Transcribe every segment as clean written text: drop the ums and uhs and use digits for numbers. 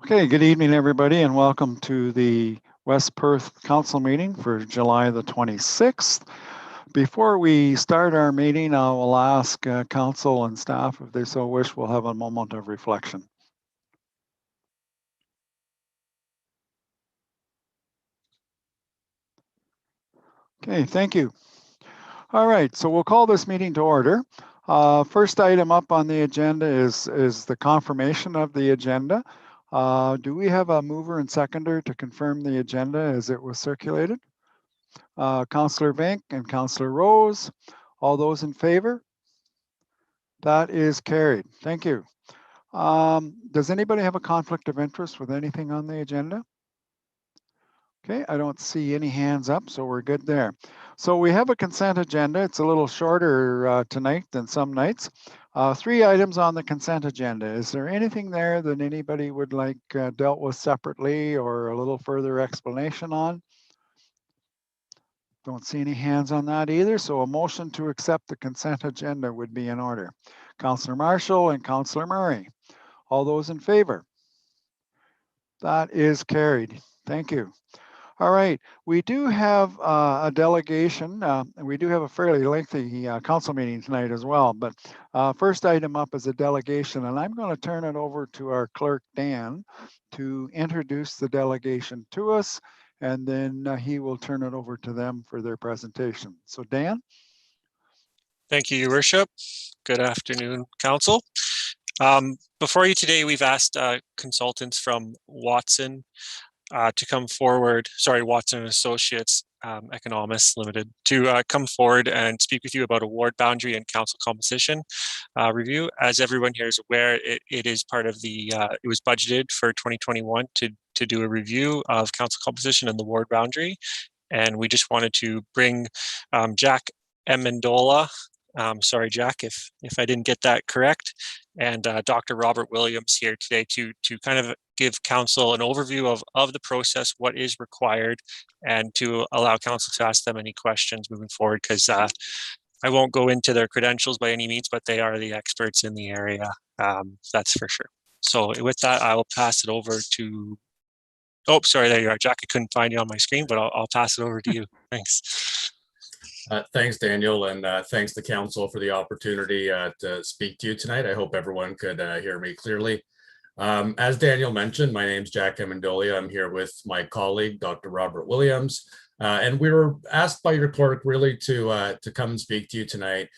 Okay, good evening, everybody, and welcome to the West Perth Council meeting for July the 26th. Before we start our meeting, I will ask council and staff, if they so wish, we'll have a moment of reflection. Okay, thank you. All right, so we'll call this meeting to order. First item up on the agenda is the confirmation of the agenda. Do we have a mover and seconder to confirm the agenda as it was circulated? Councillor Vink and Councillor Rose, all those in favor? That is carried. Thank you. Does anybody have a conflict of interest with anything on the agenda? Okay, I don't see any hands up, so we're good there. So we have a consent agenda. It's a little shorter tonight than some nights. 3 items on the consent agenda. Is there anything there that anybody would like dealt with separately or a little further explanation on? Don't see any hands on that either, so a motion to accept the consent agenda would be in order. Councillor Marshall and Councillor Murray, all those in favor? That is carried. Thank you. All right, we do have a delegation, and we do have a fairly lengthy council meeting tonight as well, but first item up is a delegation, and I'm going to turn it over to our clerk, Dan, to introduce the delegation to us, and then he will turn it over to them for their presentation. So Dan? Thank you, Your Worship. Good afternoon, Council. Before you today, we've asked consultants from Watson to come forward, Watson & Associates, Economists Limited, to come forward and speak with you about a ward boundary and council composition review. As everyone here is aware, it is part of the, it was budgeted for 2021 to do a review of council composition and the ward boundary. And we just wanted to bring Jack Ammendolia, sorry, Jack, if I didn't get that correct, and Dr. Robert Williams here today to kind of give council an overview of the process, what is required, and to allow council to ask them any questions moving forward, because I won't go into their credentials by any means, but they are the experts in the area, that's for sure. So with that, I will pass it over to, oh, sorry, there you are, Jack. I couldn't find you on my screen, but I'll pass it over to you. Thanks. Thanks, Daniel, and thanks to council for the opportunity to speak to you tonight. I hope everyone could hear me clearly. As Daniel mentioned, my name is Jack Ammendolia. I'm here with my colleague, Dr. Robert Williams, and we were asked by your clerk really to come and speak to you tonight,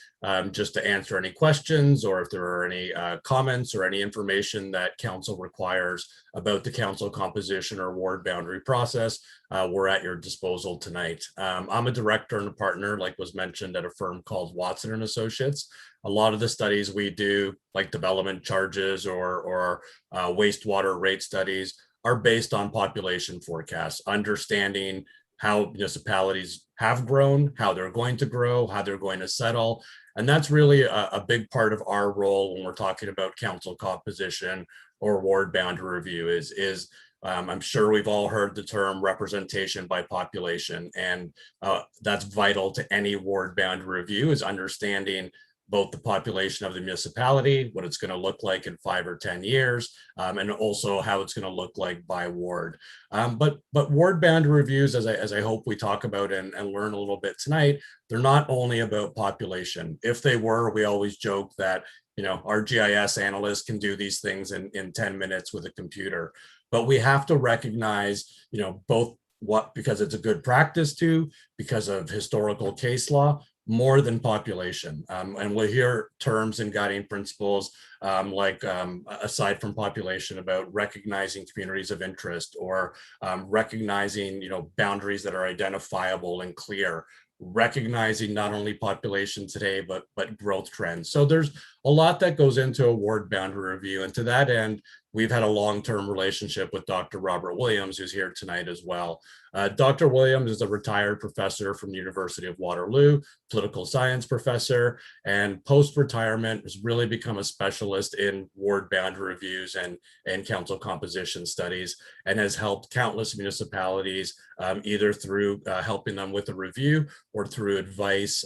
just to answer any questions, or if there are any comments or any information that council requires about the council composition or ward boundary process. We're at your disposal tonight. I'm a director and a partner, like was mentioned, at a firm called Watson & Associates. A lot of the studies we do, like development charges or wastewater rate studies, are based on population forecasts, understanding how municipalities have grown, how they're going to grow, how they're going to settle. And that's really a big part of our role when we're talking about council composition or ward boundary review is I'm sure we've all heard the term representation by population, and that's vital to any ward boundary review, is understanding both the population of the municipality, what it's going to look like in 5 or 10 years, and also how it's going to look like by ward. But ward boundary reviews, as I hope we talk about and learn a little bit tonight, they're not only about population. If they were, we always joke that, you know, our GIS analysts can do these things in 10 minutes with a computer. But we have to recognize, you know, both because it's a good practice to, because of historical case law, more than population. And we'll hear terms and guiding principles like aside from population, about recognizing communities of interest, or recognizing, you know, boundaries that are identifiable and clear, recognizing not only population today, but growth trends. So there's a lot that goes into a ward boundary review. And to that end, we've had a long-term relationship with Dr. Robert Williams, who's here tonight as well. Dr. Williams is a retired professor from the University of Waterloo, political science professor, and post-retirement has really become a specialist in ward boundary reviews and council composition studies, and has helped countless municipalities either through helping them with a review or through advice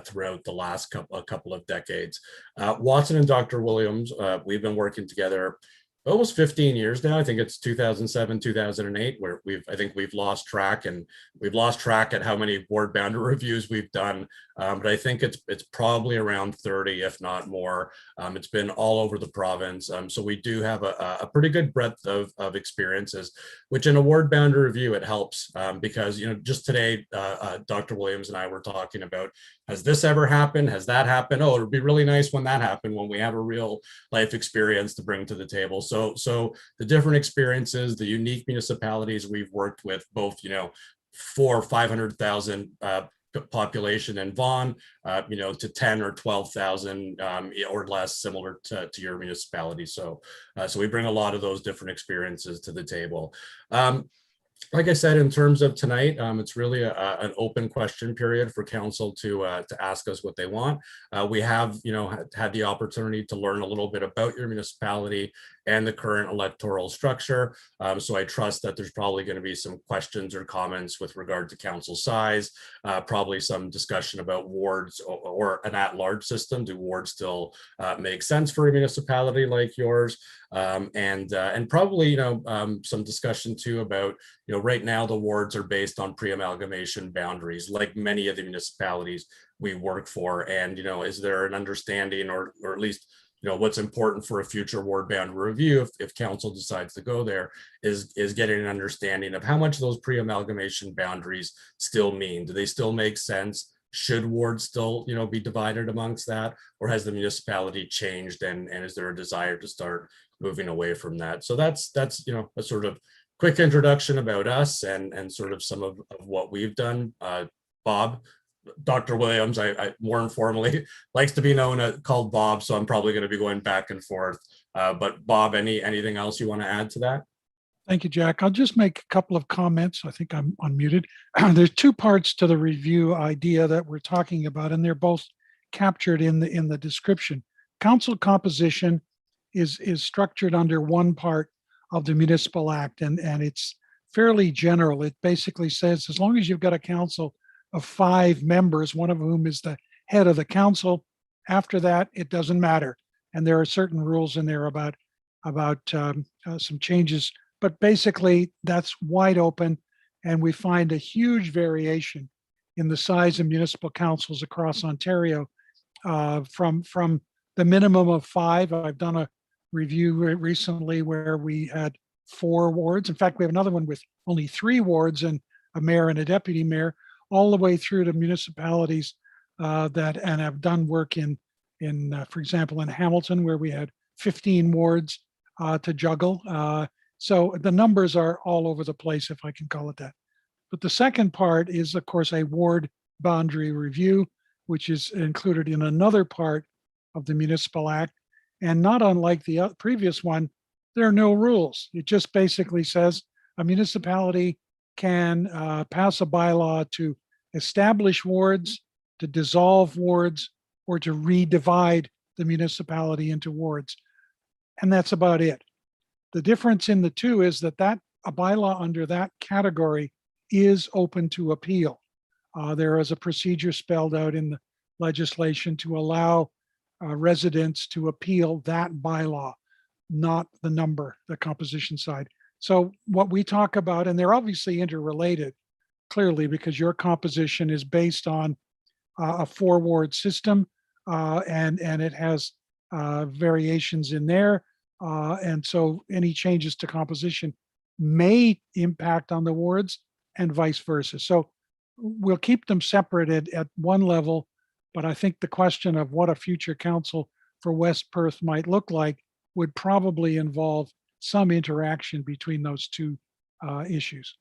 throughout the last couple of decades. Watson and Dr. Williams, we've been working together almost 15 years now. I think it's 2007, 2008, where I think we've lost track, and we've lost track at how many ward boundary reviews we've done. But I think it's probably around 30, if not more. It's been all over the province. So we do have a pretty good breadth of experiences, which in a ward boundary review, it helps because, just today, Dr. Williams and I were talking about, has this ever happened? Has that happened? Oh, it would be really nice when that happened, when we have a real life experience to bring to the table. So the different experiences, the unique municipalities we've worked with, both, 400,000 or 500,000 population in Vaughan, to 10 or 12,000 or less, similar to your municipality. So we bring a lot of those different experiences to the table. Like I said, in terms of tonight, it's really an open question period for council to ask us what they want. We have, had the opportunity to learn a little bit about your municipality and the current electoral structure. So I trust that there's probably going to be some questions or comments with regard to council size, probably some discussion about wards or an at-large system. Do wards still make sense for a municipality like yours? And probably, some discussion too about, right now the wards are based on pre-amalgamation boundaries, like many of the municipalities we work for. And, is there an understanding, or at least, what's important for a future ward boundary review, if council decides to go there, is getting an understanding of how much those pre-amalgamation boundaries still mean. Do they still make sense? Should wards still, be divided amongst that? Or has the municipality changed, and is there a desire to start moving away from that? So that's a sort of quick introduction about us and sort of some of what we've done. Bob, Dr. Williams, I more informally likes to be called Bob, so I'm probably going to be going back and forth. But Bob, anything else you want to add to that? Thank you, Jack. I'll just make a couple of comments. I think I'm unmuted. There's two parts to the review idea that we're talking about, and they're both captured in the description. Council composition is structured under one part of the Municipal Act, and it's fairly general. It basically says, as long as you've got a council of 5 members, one of whom is the head of the council, after that, it doesn't matter. And there are certain rules in there about some changes, but basically that's wide open. And we find a huge variation in the size of municipal councils across Ontario, from the minimum of 5. I've done a review recently where we had 4 wards. In fact, we have another one with only 3 wards and a mayor and a deputy mayor, all the way through to municipalities that have done work in for example, in Hamilton, where we had 15 wards to juggle. So the numbers are all over the place, if I can call it that. But the second part is, of course, a ward boundary review, which is included in another part of the Municipal Act. And not unlike the previous one, there are no rules. It just basically says a municipality can pass a bylaw to establish wards, to dissolve wards, or to redivide the municipality into wards. And that's about it. The difference in the two is that a bylaw under that category is open to appeal. There is a procedure spelled out in the legislation to allow residents to appeal that bylaw, not the composition side. So what we talk about, and they're obviously interrelated, clearly, because your composition is based on a 4-ward system, and it has variations in there. And so any changes to composition may impact on the wards and vice versa. So we'll keep them separated at one level, but I think the question of what a future council for West Perth might look like would probably involve some interaction between those two issues.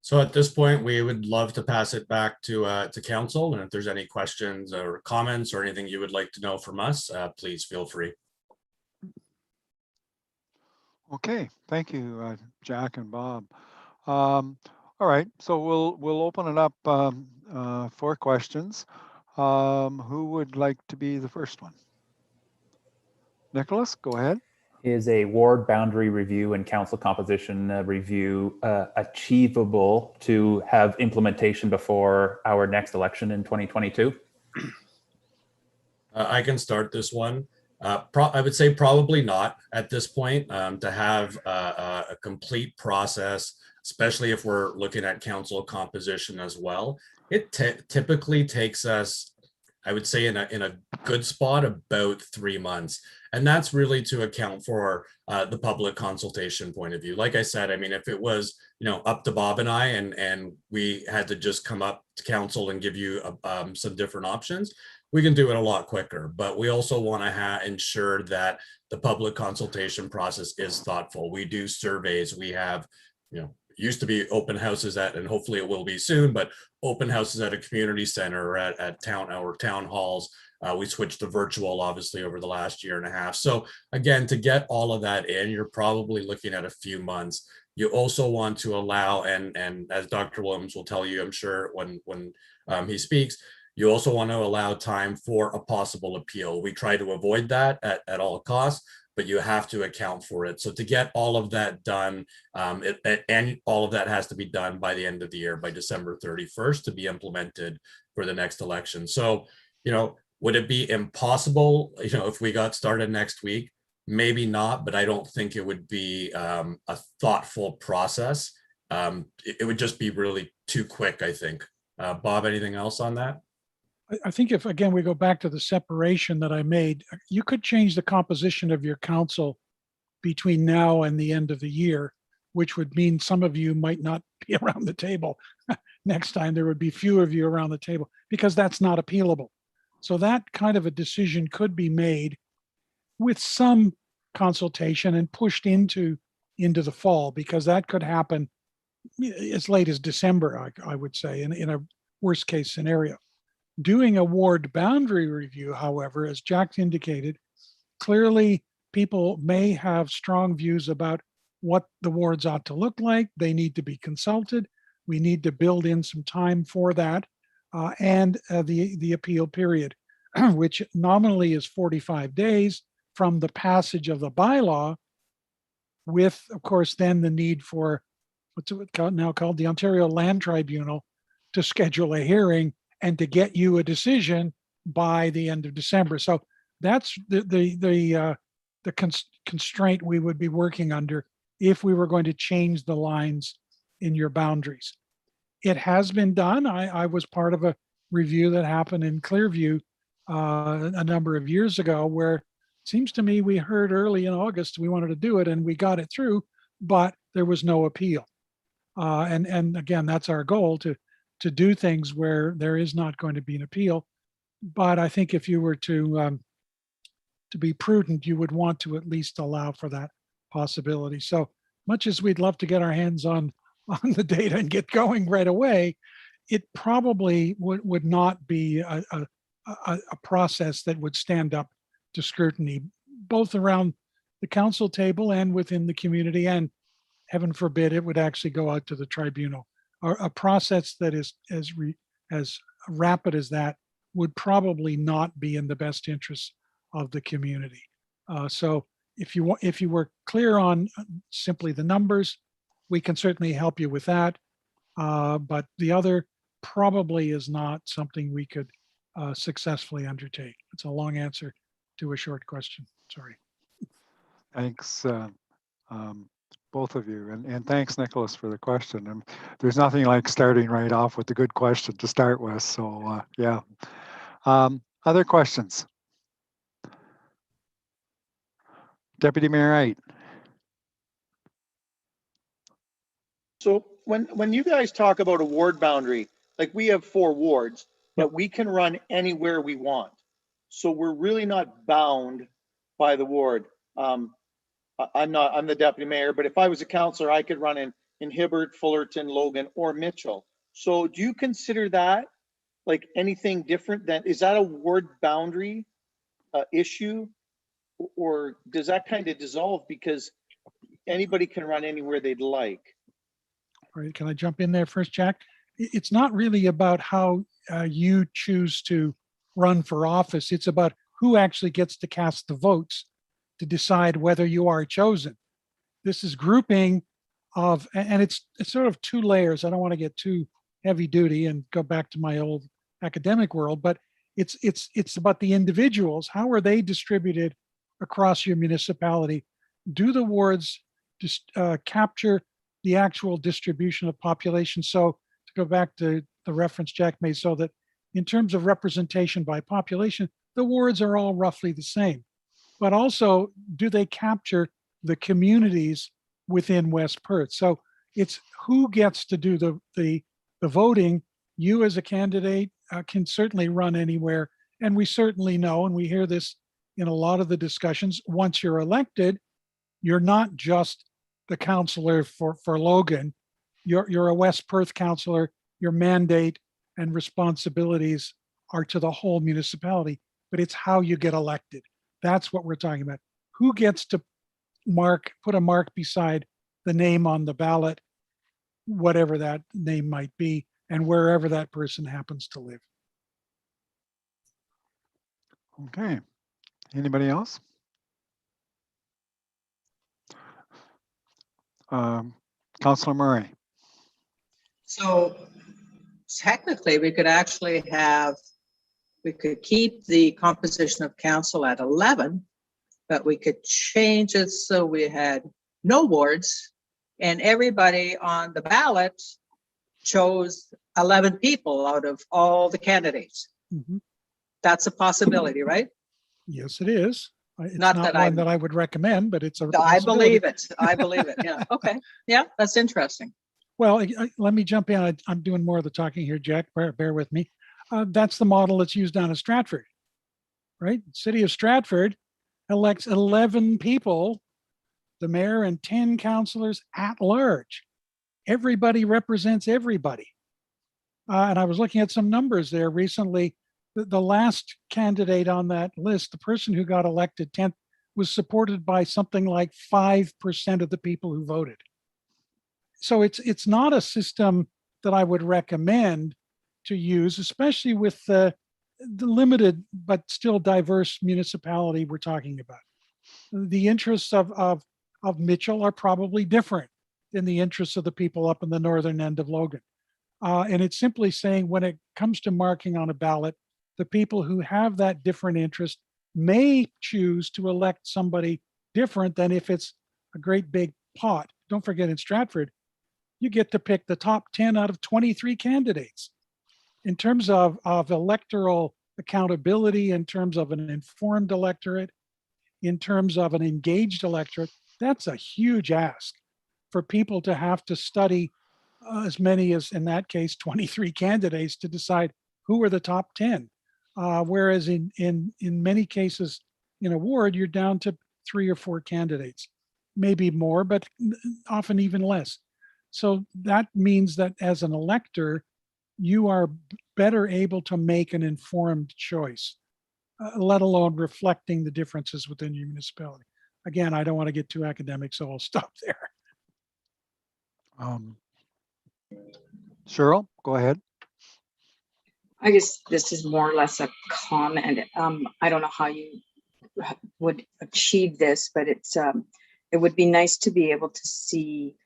So at this point, we would love to pass it back to council. And if there's any questions or comments or anything you would like to know from us, please feel free. Okay, thank you, Jack and Bob. All right, so we'll open it up for questions. Who would like to be the first one? Nicholas, go ahead. Is a ward boundary review and council composition review achievable to have implementation before our next election in 2022? I can start this one. I would say probably not at this point, to have a complete process, especially if we're looking at council composition as well. It typically takes us, I would say, in a good spot, about 3 months. And that's really to account for the public consultation point of view. Like I said, I mean, if it was, up to Bob and I, and we had to just come up to council and give you some different options, we can do it a lot quicker. But we also want to ensure that the public consultation process is thoughtful. We do surveys. We have, used to be open houses at, and hopefully it will be soon, but open houses at a community center or at town halls. We switched to virtual, obviously, over the last year and a half. So again, to get all of that in, you're probably looking at a few months. You also want to allow, and as Dr. Williams will tell you, I'm sure when he speaks, you also want to allow time for a possible appeal. We try to avoid that at all costs, but you have to account for it. So to get all of that done, and all of that has to be done by the end of the year, by December 31st, to be implemented for the next election. So, would it be impossible, if we got started next week? Maybe not, but I don't think it would be a thoughtful process. It would just be really too quick, I think. Bob, anything else on that? I think if, again, we go back to the separation that I made, you could change the composition of your council between now and the end of the year, which would mean some of you might not be around the table. Next time there would be fewer of you around the table because that's not appealable. So that kind of a decision could be made with some consultation and pushed into the fall, because that could happen as late as December, I would say, in a worst case scenario. Doing a ward boundary review, however, as Jack indicated, clearly people may have strong views about what the wards ought to look like. They need to be consulted. We need to build in some time for that, and the appeal period, which nominally is 45 days from the passage of the bylaw, with, of course, then the need for what's it now called, the Ontario Land Tribunal, to schedule a hearing and to get you a decision by the end of December. So that's the constraint we would be working under if we were going to change the lines in your boundaries. It has been done. I was part of a review that happened in Clearview a number of years ago, where it seems to me we heard early in August we wanted to do it and we got it through, but there was no appeal. And again, that's our goal, to do things where there is not going to be an appeal. But I think if you were to be prudent, you would want to at least allow for that possibility. So much as we'd love to get our hands on the data and get going right away, it probably would not be a process that would stand up to scrutiny, both around the council table and within the community, and heaven forbid it would actually go out to the tribunal. A process that is as rapid as that would probably not be in the best interest of the community. So if you were clear on simply the numbers, we can certainly help you with that. But the other probably is not something we could successfully undertake. It's a long answer to a short question. Sorry. Thanks, both of you. And thanks, Nicholas, for the question. And there's nothing like starting right off with a good question to start with. So yeah. Other questions? Deputy Mayor Wright. So when you guys talk about a ward boundary, like we have 4 wards, but we can run anywhere we want. So we're really not bound by the ward. I'm the deputy mayor, but if I was a councillor, I could run in Hibbert, Fullerton, Logan, or Mitchell. So do you consider that like anything different than, is that a ward boundary issue? Or does that kind of dissolve because anybody can run anywhere they'd like? All right, can I jump in there first, Jack? It's not really about how you choose to run for office. It's about who actually gets to cast the votes to decide whether you are chosen. This is grouping of, and it's sort of 2 layers. I don't want to get too heavy duty and go back to my old academic world, but It's about the individuals. How are they distributed across your municipality? Do the wards just capture the actual distribution of population? So to go back to the reference Jack made, so that in terms of representation by population, the wards are all roughly the same. But also, do they capture the communities within West Perth? So it's who gets to do the voting. You as a candidate can certainly run anywhere. And we certainly know, and we hear this in a lot of the discussions, once you're elected, you're not just the councillor for Logan. You're a West Perth councillor. Your mandate and responsibilities are to the whole municipality, but it's how you get elected. That's what we're talking about. Who gets to put a mark beside the name on the ballot, whatever that name might be, and wherever that person happens to live. Okay. Anybody else? Councillor Murray. So technically, we could keep the composition of council at 11, but we could change it so we had no wards and everybody on the ballot chose 11 people out of all the candidates. Mm-hmm. That's a possibility, right? Yes, it is. It's Not not that one that I would recommend, but it's a I possibility. believe it. I believe it. Yeah. Okay. Yeah, that's interesting. Well, let me jump in. I'm doing more of the talking here, Jack. Bear with me. That's the model that's used down in Stratford, right? City of Stratford elects 11 people, the mayor and 10 councillors at large. Everybody represents everybody. And I was looking at some numbers there recently. The last candidate on that list, the person who got elected 10th, was supported by something like 5% of the people who voted. So it's not a system that I would recommend to use, especially with the limited but still diverse municipality we're talking about. The interests of Mitchell are probably different than the interests of the people up in the northern end of Logan. And it's simply saying when it comes to marking on a ballot, the people who have that different interest may choose to elect somebody different than if it's a great big pot. Don't forget, in Stratford, you get to pick the top 10 out of 23 candidates. In terms of electoral accountability, in terms of an informed electorate, in terms of an engaged electorate, that's a huge ask for people to have to study as many as, in that case, 23 candidates to decide who are the top 10. Whereas in many cases in a ward, you're down to 3 or 4 candidates, maybe more, but often even less. So that means that as an elector, you are better able to make an informed choice, let alone reflecting the differences within your municipality. Again, I don't want to get too academic, so I'll stop there. Cheryl, go ahead. I guess this is more or less a comment. I don't know how you would achieve this, but it would be nice to be able to see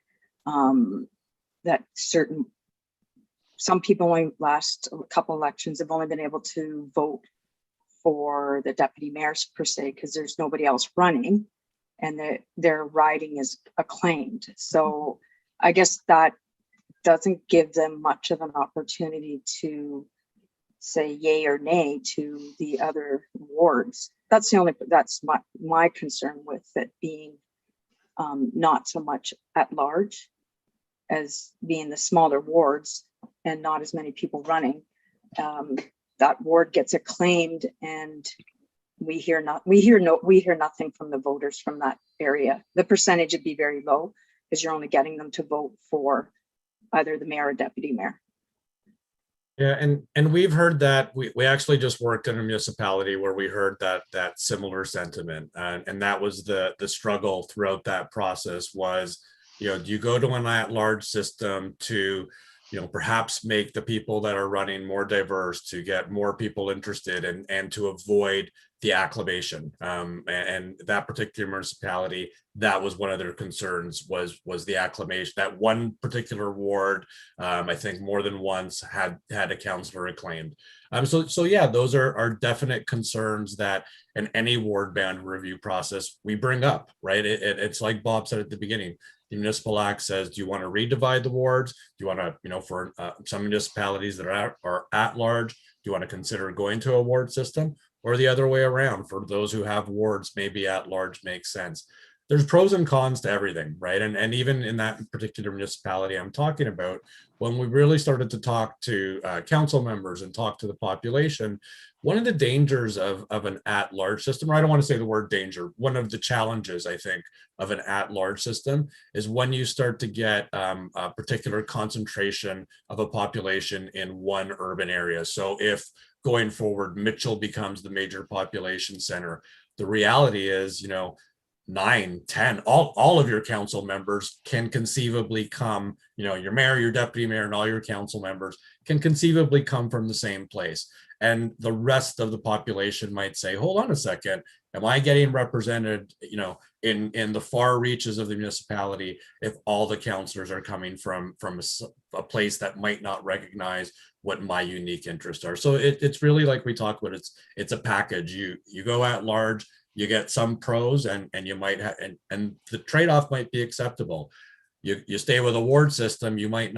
that some people only last a couple elections have only been able to vote for the deputy mayors per se, because there's nobody else running and their riding is acclaimed. So I guess that doesn't give them much of an opportunity to say yay or nay to the other wards. That's my concern with it being not so much at large as being the smaller wards and not as many people running. That ward gets acclaimed and we hear nothing from the voters from that area. The percentage would be very low because you're only getting them to vote for either the mayor or deputy mayor. Yeah, and we've heard that. We actually just worked in a municipality where we heard that similar sentiment, and that was the struggle throughout that process was, do you go to an at-large system to perhaps make the people that are running more diverse, to get more people interested, and to avoid the acclamation. And that particular municipality, that was one of their concerns, was the acclamation. That one particular ward, I think more than once had a councillor acclaimed. So yeah, those are definite concerns that in any ward boundary review process we bring up, right? It's like Bob said at the beginning. The municipal act says, do you want to redivide the wards? Do you want to, for some municipalities that are at large, do you want to consider going to a ward system? Or the other way around, for those who have wards, maybe at large makes sense. There's pros and cons to everything, right? And even in that particular municipality I'm talking about, when we really started to talk to council members and talk to the population, one of the dangers of an at-large system, or I don't want to say the word danger, one of the challenges, I think, of an at-large system is when you start to get a particular concentration of a population in one urban area. So if going forward, Mitchell becomes the major population center, the reality is, 9, 10, all of your council members can conceivably come, your mayor, your deputy mayor, and all your council members can conceivably come from the same place. And the rest of the population might say, hold on a second, am I getting represented, in the far reaches of the municipality if all the councillors are coming from a place that might not recognize what my unique interests are? So it's really like we talked about, it's a package. You go at large, you get some pros, and you might have, and the trade-off might be acceptable. You stay with a ward system, you might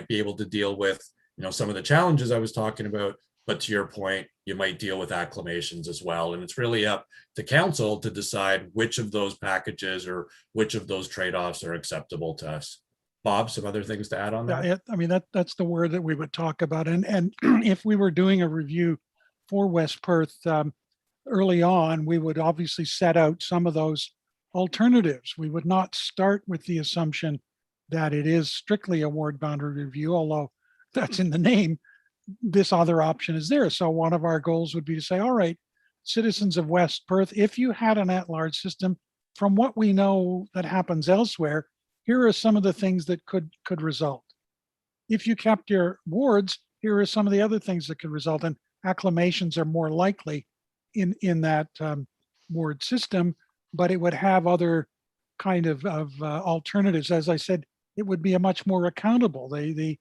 be able to deal with, some of the challenges I was talking about, but to your point, you might deal with acclamations as well. And it's really up to council to decide which of those packages or which of those trade-offs are acceptable to us. Bob, some other things to add on that? Yeah, I mean, that's the word that we would talk about. And if we were doing a review for West Perth early on, we would obviously set out some of those alternatives. We would not start with the assumption that it is strictly a ward boundary review, although that's in the name. This other option is there. So one of our goals would be to say, all right, citizens of West Perth, if you had an at-large system, from what we know that happens elsewhere, here are some of the things that could result. If you kept your wards, here are some of the other things that could result. And acclamations are more likely in that ward system, but it would have other kind of alternatives. As I said, it would be a much more accountable. The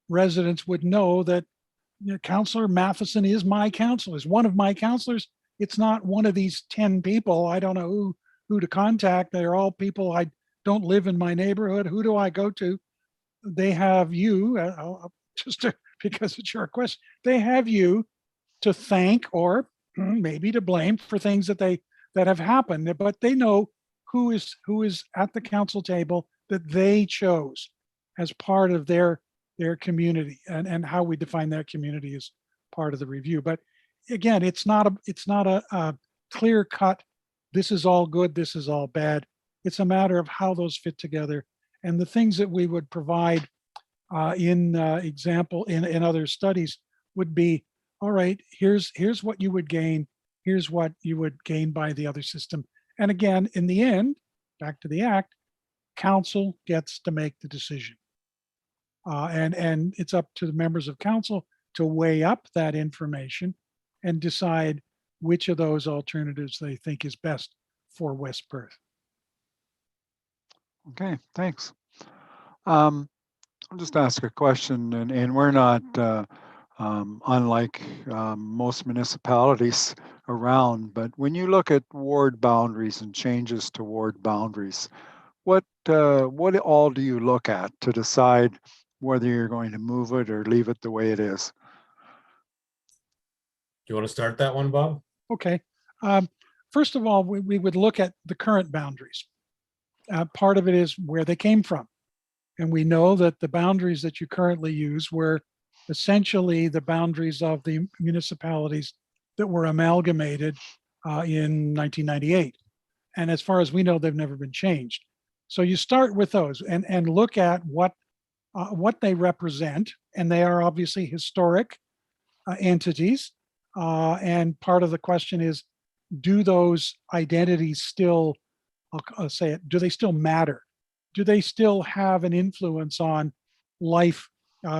residents would know that Councillor Matheson is my councillor, is one of my councillors. It's not one of these 10 people. I don't know who to contact. They're all people I don't live in my neighborhood. Who do I go to? They have you, because it's your question, they have you to thank or maybe to blame for things that have happened, but they know who is at the council table that they chose as part of their community, and how we define that community is part of the review. But again, it's not a clear cut, this is all good, this is all bad. It's a matter of how those fit together, and the things that we would provide in other studies would be, all right, here's what you would gain, here's what you would gain by the other system. And again, in the end, back to the act, council gets to make the decision. And it's up to the members of council to weigh up that information and decide which of those alternatives they think is best for West Perth. Okay, thanks. I'll just ask a question, and we're not unlike most municipalities around, but when you look at ward boundaries and changes to ward boundaries, what all do you look at to decide whether you're going to move it or leave it the way it is? Do you want to start that one, Bob? Okay. First of all, we would look at the current boundaries. Part of it is where they came from. And we know that the boundaries that you currently use were essentially the boundaries of the municipalities that were amalgamated in 1998. And as far as we know, they've never been changed. So you start with those and look at what they represent. And they are obviously historic entities. And part of the question is, do those identities still, I'll say it, do they still matter? Do they still have an influence on life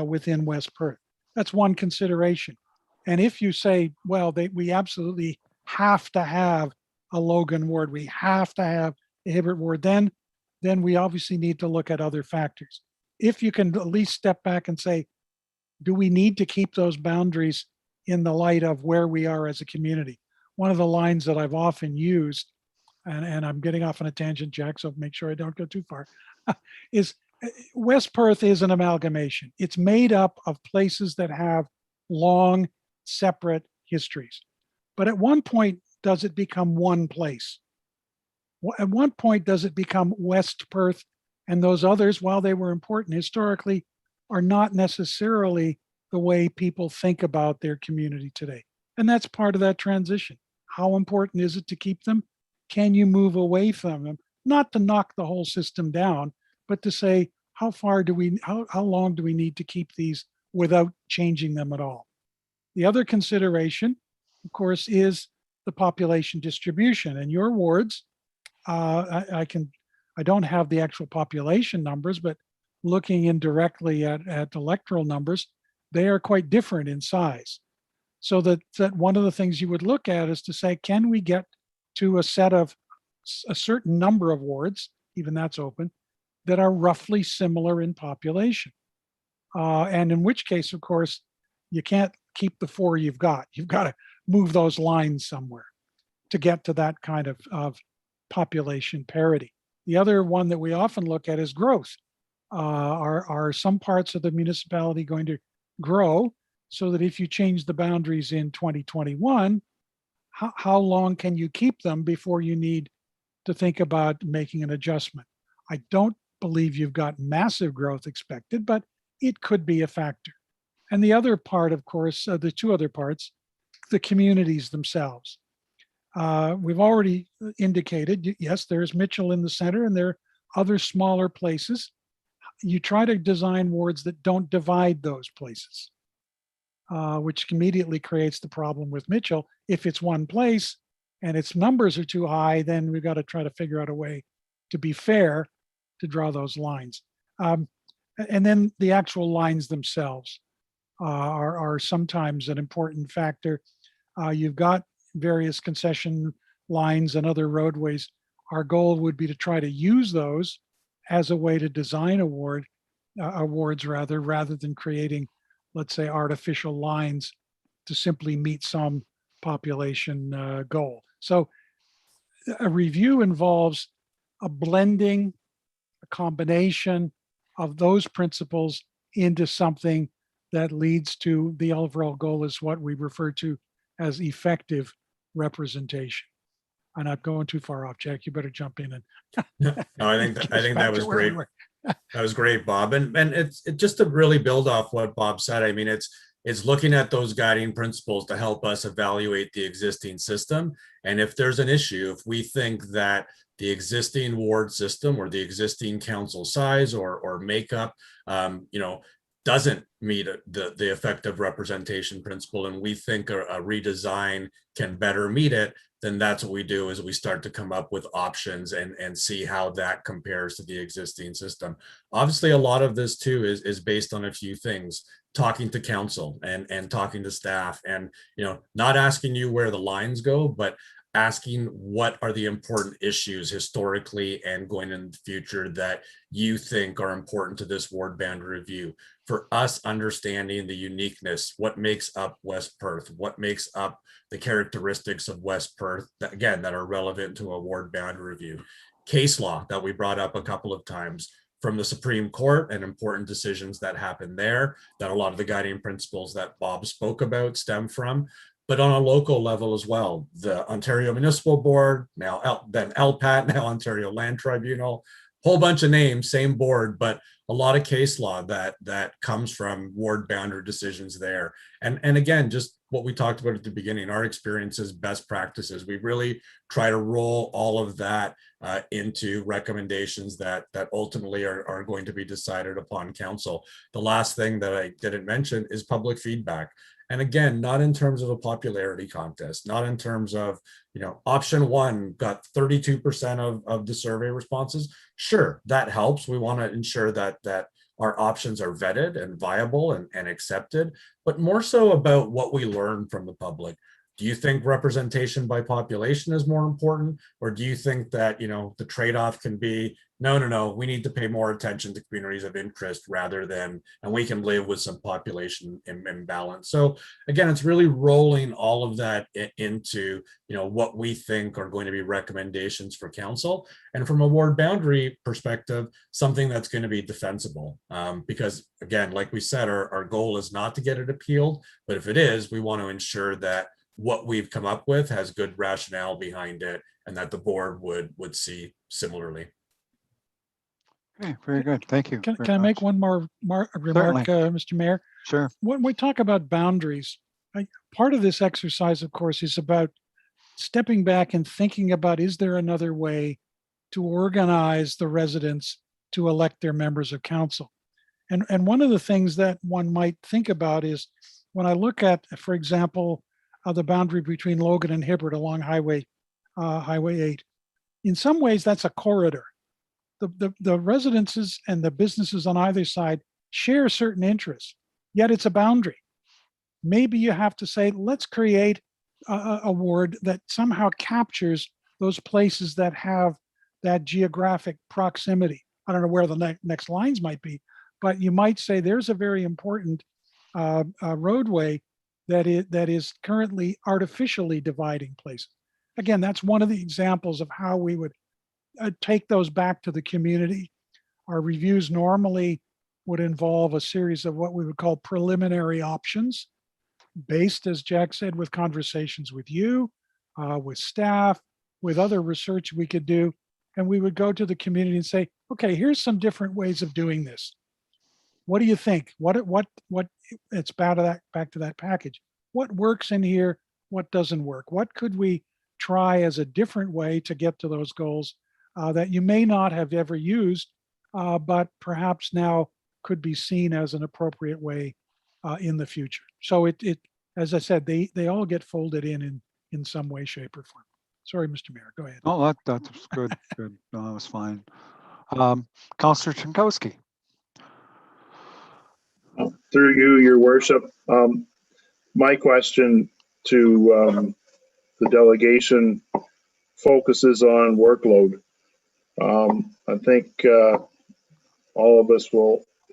within West Perth. That's one consideration. And if you say, well, we absolutely have to have a Logan ward, we have to have a Hibbert ward, then we obviously need to look at other factors. If you can at least step back and say, do we need to keep those boundaries in the light of where we are as a community? One of the lines that I've often used, and I'm getting off on a tangent, Jack, so make sure I don't go too far, is West Perth is an amalgamation. It's made up of places that have long, separate histories. But at one point, does it become one place? At one point, does it become West Perth, and those others, while they were important historically, are not necessarily the way people think about their community today? And that's part of that transition. How important is it to keep them? Can you move away from them? Not to knock the whole system down, but to say, how long do we need to keep these without changing them at all? The other consideration, of course, is the population distribution. And your wards, I don't have the actual population numbers, but looking indirectly at electoral numbers, they are quite different in size. So that one of the things you would look at is to say, can we get to a certain number of wards, even that's open, that are roughly similar in population? And in which case, of course, you can't keep the 4 you've got. You've got to move those lines somewhere to get to that kind of population parity. The other one that we often look at is growth. Are some parts of the municipality going to grow so that if you change the boundaries in 2021, how long can you keep them before you need to think about making an adjustment? I don't believe you've got massive growth expected, but it could be a factor. And the other part, of course, the two other parts, the communities themselves. We've already indicated, yes, there's Mitchell in the center and there are other smaller places. You try to design wards that don't divide those places, which immediately creates the problem with Mitchell. If it's one place and its numbers are too high, then we've got to try to figure out a way to be fair to draw those lines. And then the actual lines themselves are sometimes an important factor. You've got various concession lines and other roadways. Our goal would be to try to use those as a way to design awards rather than creating, let's say, artificial lines to simply meet some population goal. So a review involves a blending, a combination of those principles into something that leads to the overall goal is what we refer to as effective representation. I'm not going too far off, Jack. You better jump in and. No, I think that was great. That was great, Bob. And it's just to really build off what Bob said. I mean, it's looking at those guiding principles to help us evaluate the existing system. And if there's an issue, if we think that the existing ward system or the existing council size or makeup, doesn't meet the effective representation principle, and we think a redesign can better meet it, then that's what we do is we start to come up with options and see how that compares to the existing system. Obviously, a lot of this too is based on a few things, talking to council and talking to staff and, not asking you where the lines go, but asking what are the important issues historically and going in the future that you think are important to this ward boundary review. For us understanding the uniqueness, what makes up West Perth, what makes up the characteristics of West Perth, that, again, that are relevant to a ward boundary review. Case law that we brought up a couple of times from the Supreme Court and important decisions that happen there, that a lot of the guiding principles that Bob spoke about stem from. But on a local level as well, the Ontario Municipal Board, then LPAT, now Ontario Land Tribunal, whole bunch of names, same board, but a lot of case law that comes from ward boundary decisions there. And again, just what we talked about at the beginning, our experiences, best practices, we really try to roll all of that into recommendations that ultimately are going to be decided upon council. The last thing that I didn't mention is public feedback. And again, not in terms of a popularity contest, not in terms of, option one got 32% of the survey responses. Sure, that helps. We want to ensure that our options are vetted and viable and accepted, but more so about what we learn from the public. Do you think representation by population is more important? Or do you think that, you know, the trade-off can be, no, we need to pay more attention to communities of interest rather than, and we can live with some population imbalance. So again, it's really rolling all of that into, you know, what we think are going to be recommendations for council. And from a ward boundary perspective, something that's going to be defensible. Because again, like we said, our goal is not to get it appealed, but if it is, we want to ensure that what we've come up with has good rationale behind it and that the board would see similarly. Okay, very good. Thank you. Can very I make much. one more remark, Certainly. Mr. Mayor? Sure. When we talk about boundaries, part of this exercise, of course, is about stepping back and thinking about, is there another way to organize the residents to elect their members of council? And one of the things that one might think about is when I look at, for example, the boundary between Logan and Hibbert along Highway 8. In some ways, that's a corridor. The residences and the businesses on either side share certain interests, yet it's a boundary. Maybe you have to say, let's create a ward that somehow captures those places that have that geographic proximity. I don't know where the next lines might be, but you might say there's a very important roadway that is currently artificially dividing places. Again, that's one of the examples of how we would take those back to the community. Our reviews normally would involve a series of what we would call preliminary options, based, as Jack said, with conversations with you, with staff, with other research we could do. And we would go to the community and say, okay, here's some different ways of doing this. What do you think? What it's back to that package. What works in here? What doesn't work? What could we try as a different way to get to those goals that you may not have ever used, but perhaps now could be seen as an appropriate way in the future. So it as I said, they all get folded in some way, shape, or form. Sorry, Mr. Mayor, go ahead. Oh, that's good. Good. No, that was fine. Councillor Chinkowski. Through you, your worship, my question to the delegation focuses on workload. I think all of us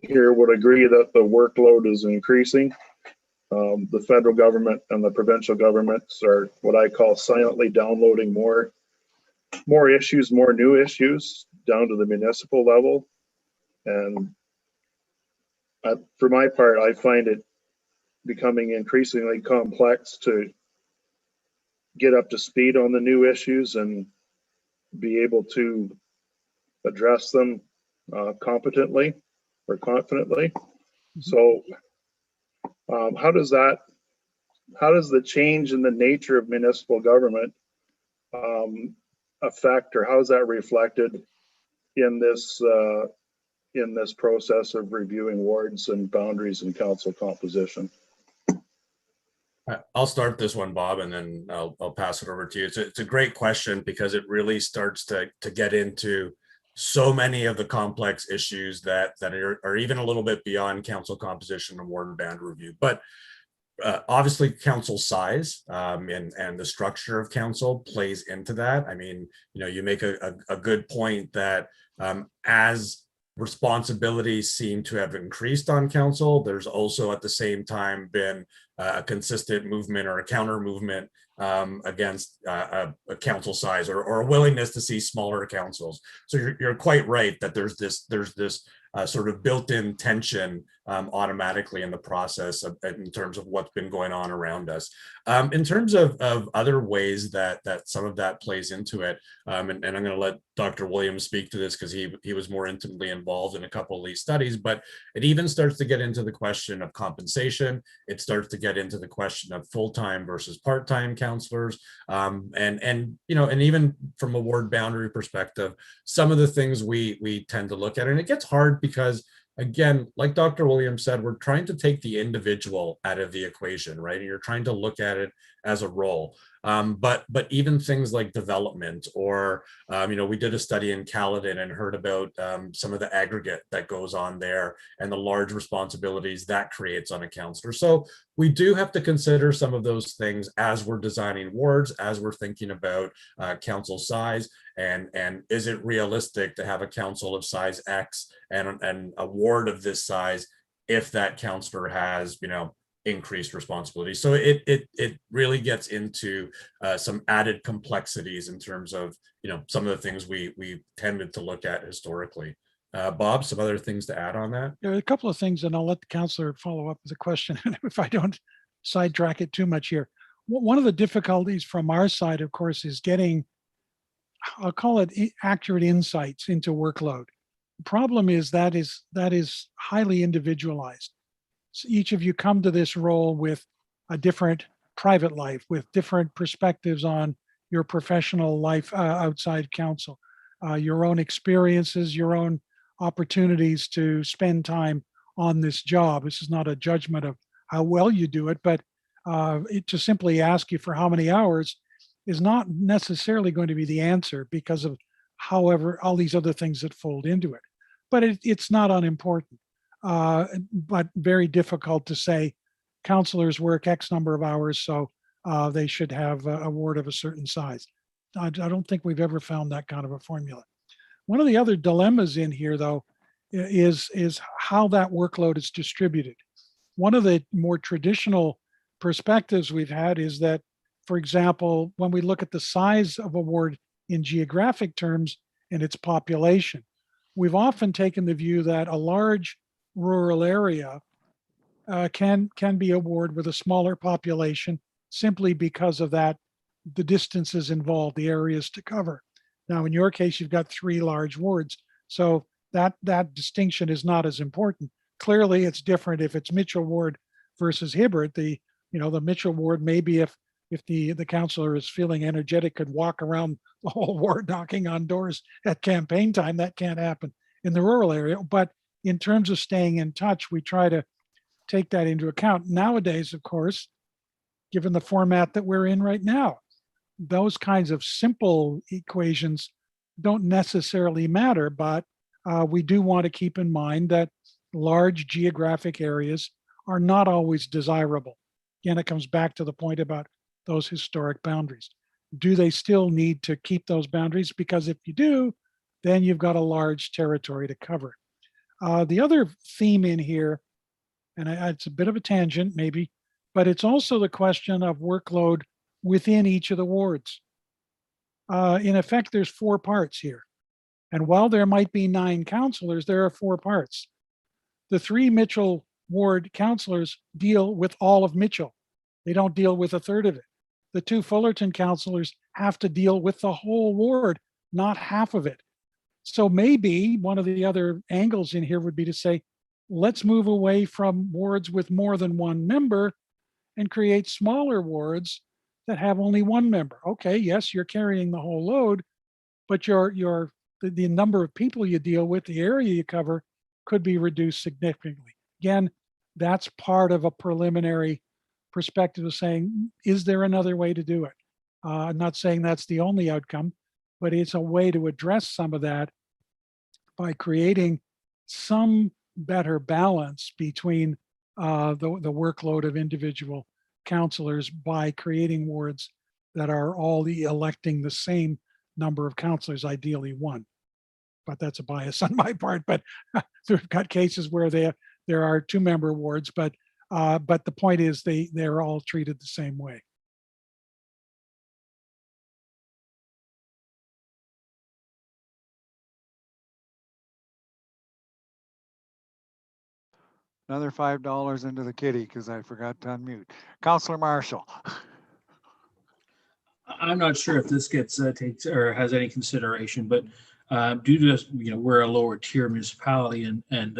here would agree that the workload is increasing. The federal government and the provincial governments are what I call silently downloading more issues, more new issues down to the municipal level. And for my part, I find it becoming increasingly complex to get up to speed on the new issues and be able to address them competently or confidently. So how does the change in the nature of municipal government affect, or how is that reflected in this process of reviewing wards and boundaries and council composition? I'll start this one, Bob, and then I'll pass it over to you. It's a great question because it really starts to get into so many of the complex issues that are even a little bit beyond council composition and ward and boundary review. But obviously council size and the structure of council plays into that. I mean, you know, you make a good point that as responsibilities seem to have increased on council, there's also at the same time been a consistent movement or a counter movement against a council size or a willingness to see smaller councils. So you're quite right that there's this sort of built-in tension automatically in the process in terms of what's been going on around us. In terms of other ways that some of that plays into it, and I'm going to let Dr. Williams speak to this because he was more intimately involved in a couple of these studies, but it even starts to get into the question of compensation. It starts to get into the question of full-time versus part-time counselors, and you know, and even from a ward boundary perspective, some of the things we tend to look at, and it gets hard because again, like Dr. Williams said, we're trying to take the individual out of the equation, right? And you're trying to look at it as a role. But even things like development, or we did a study in Caledon and heard about some of the aggregate that goes on there and the large responsibilities that creates on a councillor. So we do have to consider some of those things as we're designing wards, as we're thinking about council size, and is it realistic to have a council of size X and a ward of this size if that councillor has, increased responsibility. So it really gets into some added complexities in terms of, some of the things we tended to look at historically. Bob, some other things to add on that? There are a couple of things, and I'll let the counselor follow up with a question if I don't sidetrack it too much here. One of the difficulties from our side, of course, is getting, I'll call it accurate insights into workload. The problem is that is highly individualized. So each of you come to this role with a different private life, with different perspectives on your professional life outside council, your own experiences, your own opportunities to spend time on this job. This is not a judgment of how well you do it, but to simply ask you for how many hours is not necessarily going to be the answer because of, however, all these other things that fold into it. But it's not unimportant, but very difficult to say counselors work X number of hours, so they should have a ward of a certain size. I don't think we've ever found that kind of a formula. One of the other dilemmas in here, though, is how that workload is distributed. One of the more traditional perspectives we've had is that, for example, when we look at the size of a ward in geographic terms and its population, we've often taken the view that a large rural area can be a ward with a smaller population simply because of that, the distances involved, the areas to cover. Now, in your case, you've got 3 large wards, so that distinction is not as important. Clearly, it's different if it's Mitchell Ward versus Hibbert. The Mitchell Ward, maybe if the councillor is feeling energetic, could walk around the whole ward knocking on doors at campaign time. That can't happen in the rural area. But in terms of staying in touch, we try to take that into account. Nowadays, of course, given the format that we're in right now, those kinds of simple equations don't necessarily matter, but we do want to keep in mind that large geographic areas are not always desirable. Again, it comes back to the point about those historic boundaries. Do they still need to keep those boundaries? Because if you do, then you've got a large territory to cover. The other theme in here, and it's a bit of a tangent maybe, but it's also the question of workload within each of the wards. In effect, there's 4 parts here. And while there might be 9 councillors, there are 4 parts. The 3 Mitchell Ward councillors deal with all of Mitchell. They don't deal with a third of it. The 2 Fullerton councillors have to deal with the whole ward, not half of it. So maybe one of the other angles in here would be to say, let's move away from wards with more than 1 member and create smaller wards that have only 1 member. Okay, yes, you're carrying the whole load, but the number of people you deal with, the area you cover, could be reduced significantly. Again, that's part of a preliminary perspective of saying, is there another way to do it? I'm not saying that's the only outcome, but it's a way to address some of that by creating some better balance between the workload of individual councillors by creating wards that are all electing the same number of councillors, ideally 1. But that's a bias on my part. But we've got cases where there are 2-member wards, but the point is they're all treated the same way. Another $5 into the kitty because I forgot to unmute. Councillor Marshall. I'm not sure if this gets takes or has any consideration, but due to this, we're a lower tier municipality, and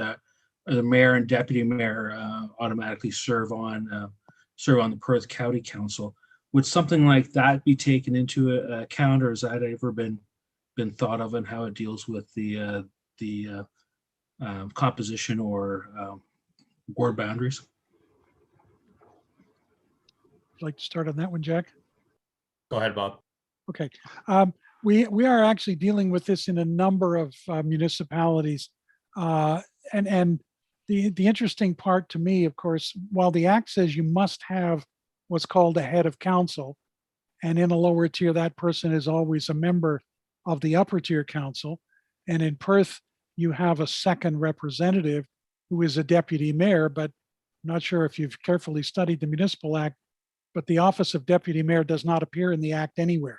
the mayor and deputy mayor automatically serve on the Perth County Council. Would something like that be taken into account, or has that ever been thought of, and how it deals with the composition or ward boundaries. Would you like to start on that one, Jack? Go ahead, Bob. Okay. We are actually dealing with this in a number of municipalities. And the interesting part to me, of course, while the Act says you must have what's called a head of council, and in a lower tier, that person is always a member of the upper tier council. And in Perth, you have a second representative who is a deputy mayor, but I'm not sure if you've carefully studied the Municipal Act, but the office of deputy mayor does not appear in the Act anywhere.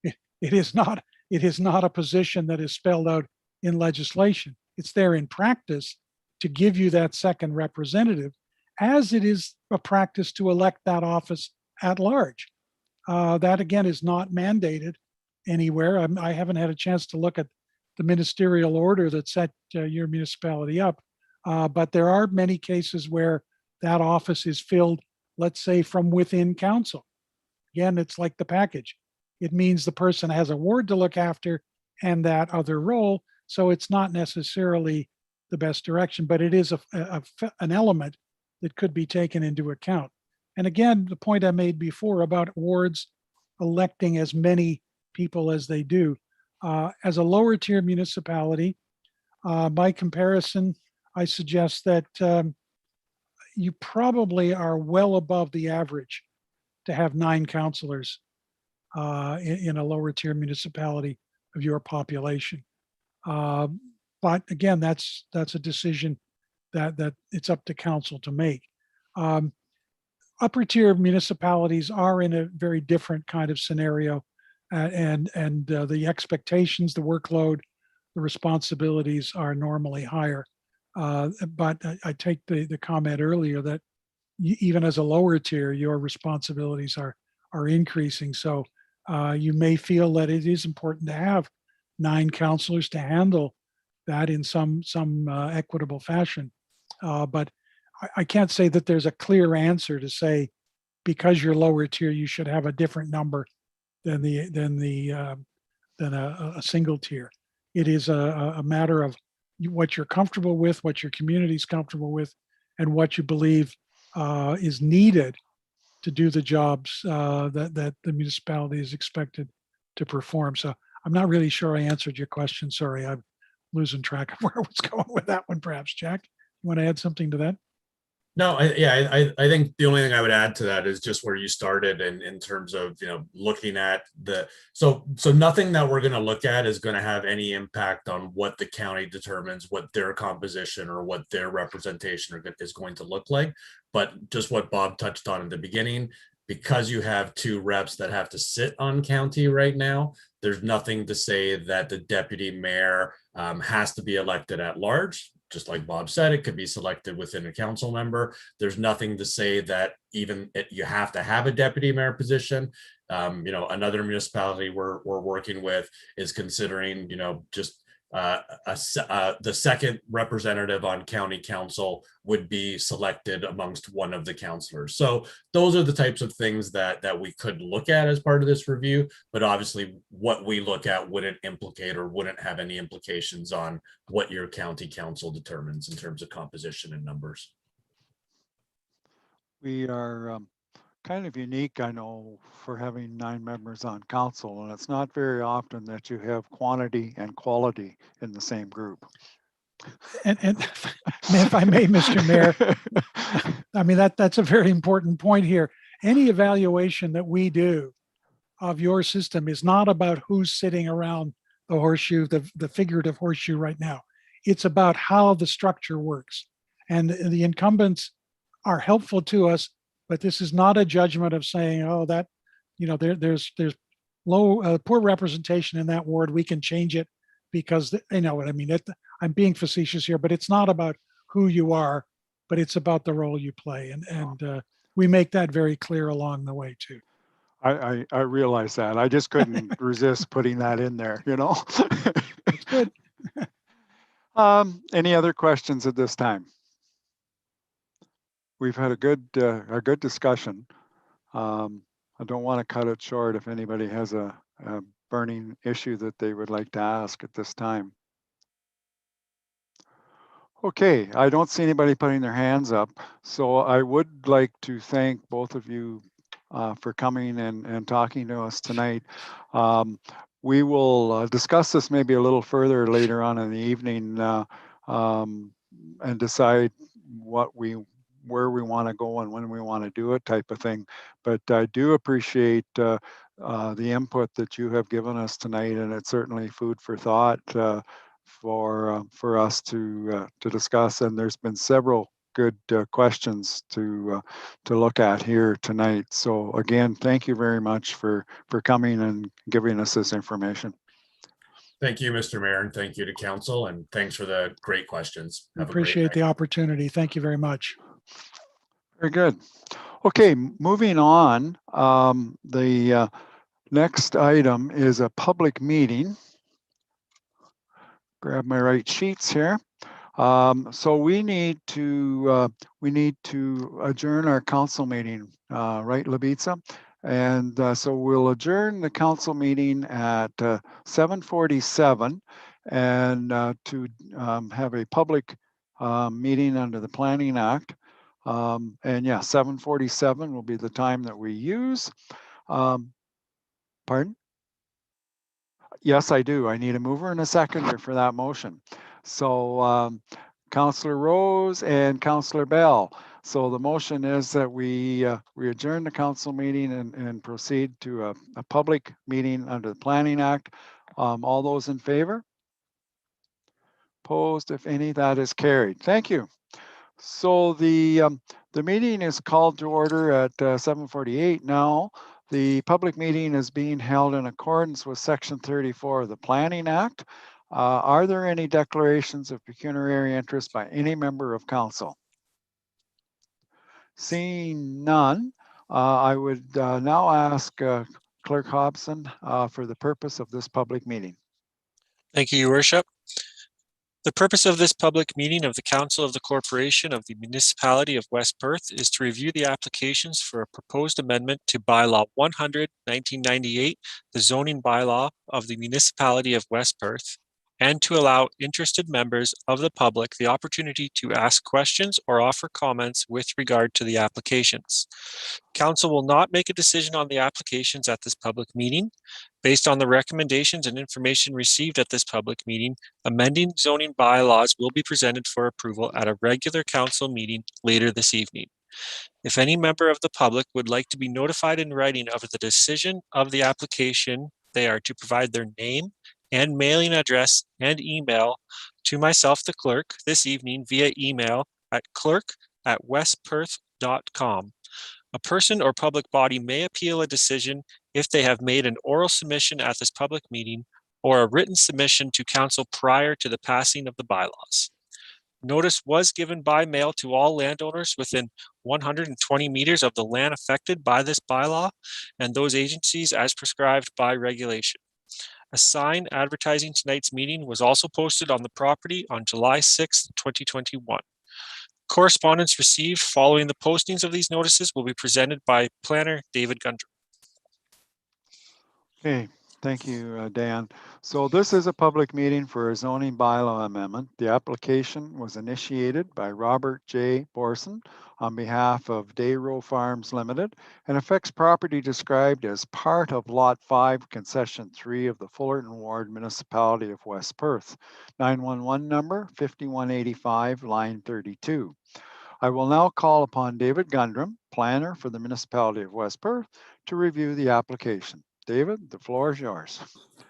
It is not a position that is spelled out in legislation. It's there in practice to give you that second representative, as it is a practice to elect that office at large. That again is not mandated anywhere. I haven't had a chance to look at the ministerial order that set your municipality up, but there are many cases where that office is filled, let's say, from within council. Again, it's like the package. It means the person has a ward to look after and that other role. So it's not necessarily the best direction, but it is an element that could be taken into account. And again, the point I made before about wards electing as many people as they do. As a lower tier municipality, by comparison, I suggest that you probably are well above the average to have 9 councillors in a lower tier municipality of your population. But again, that's a decision that it's up to council to make. Upper tier municipalities are in a very different kind of scenario, and the expectations, the workload, the responsibilities are normally higher. But I take the comment earlier that even as a lower tier, your responsibilities are increasing. So you may feel that it is important to have 9 councillors to handle that in some equitable fashion. But I can't say that there's a clear answer to say, because you're lower tier, you should have a different number than a single tier. It is a matter of what you're comfortable with, what your community is comfortable with, and what you believe is needed to do the jobs that the municipality is expected to perform. So I'm not really sure I answered your question. Sorry, I'm losing track of where I was going with that one. Perhaps, Jack, you want to add something to that? No, I think the only thing I would add to that is just where you started in terms of, looking at so nothing that we're going to look at is going to have any impact on what the county determines, what their composition or what their representation is going to look like. But just what Bob touched on in the beginning, because you have 2 reps that have to sit on county right now, there's nothing to say that the deputy mayor has to be elected at large. Just like Bob said, it could be selected within a council member. There's nothing to say that you have to have a deputy mayor position. Another municipality we're working with is considering, just the second representative on county council would be selected amongst one of the councillors. So those are the types of things that we could look at as part of this review, but obviously what we look at wouldn't implicate or wouldn't have any implications on what your county council determines in terms of composition and numbers. We are kind of unique, I know, for having 9 members on council, and it's not very often that you have quantity and quality in the same group. And if I may, Mr. Mayor, I mean, that's a very important point here. Any evaluation that we do of your system is not about who's sitting around the horseshoe, the figurative horseshoe right now. It's about how the structure works. And the incumbents are helpful to us, but this is not a judgment of saying, oh, that, there's poor representation in that ward. We can change it because, you know what I mean? I'm being facetious here, but it's not about who you are, but it's about the role you play. And we make that very clear along the way too. I realize that. I just couldn't resist putting that in there, That's good. Any other questions at this time? We've had a good discussion. I don't want to cut it short if anybody has a burning issue that they would like to ask at this time. Okay, I don't see anybody putting their hands up, so I would like to thank both of you for coming and talking to us tonight. We will discuss this maybe a little further later on in the evening and decide where we want to go and when we want to do it, type of thing. But I do appreciate the input that you have given us tonight, and it's certainly food for thought for us to discuss. And there's been several good questions to look at here tonight. So again, thank you very much for coming and giving us this information. Thank you, Mr. Mayor, and thank you to council, and thanks for the great questions. We appreciate the opportunity. Thank you very much. Very good. Okay, moving on. The next item is a public meeting. Grab my right sheets here. So we need to adjourn our council meeting, right, Labitza? And so we'll adjourn the council meeting at 7:47 and to have a public meeting under the Planning Act. And yeah, 7:47 will be the time that we use. Pardon? Yes, I do. I need a mover and a seconder for that motion. So Councillor Rose and Councillor Bell. So the motion is that we adjourn the council meeting and proceed to a public meeting under the Planning Act. All those in favor? Opposed, if any, that is carried. Thank you. So the meeting is called to order at 7:48 now. The public meeting is being held in accordance with Section 34 of the Planning Act. Are there any declarations of pecuniary interest by any member of council? Seeing none, I would now ask Clerk Hobson for the purpose of this public meeting. Thank you, Your Worship. The purpose of this public meeting of the Council of the Corporation of the Municipality of West Perth is to review the applications for a proposed amendment to Bylaw 100/1998, the zoning bylaw of the Municipality of West Perth, and to allow interested members of the public the opportunity to ask questions or offer comments with regard to the applications. Council will not make a decision on the applications at this public meeting. Based on the recommendations and information received at this public meeting, amending zoning bylaws will be presented for approval at a regular council meeting later this evening. If any member of the public would like to be notified in writing of the decision of the application, they are to provide their name and mailing address and email to myself, the clerk, this evening via email at clerk@westperth.com. A person or public body may appeal a decision if they have made an oral submission at this public meeting or a written submission to council prior to the passing of the bylaws. Notice was given by mail to all landowners within 120 meters of the land affected by this bylaw and those agencies as prescribed by regulation. A sign advertising tonight's meeting was also posted on the property on July 6th, 2021. Correspondence received following the postings of these notices will be presented by Planner David Gundry. Okay, thank you, Dan. So this is a public meeting for a zoning bylaw amendment. The application was initiated by Robert J. Borson on behalf of Dayrow Farms Limited and affects property described as part of Lot 5, Concession 3 of the Fullerton Ward Municipality of West Perth, 911 number 5185, line 32. I will now call upon David Gundrum, planner for the Municipality of West Perth, to review the application. David, the floor is yours.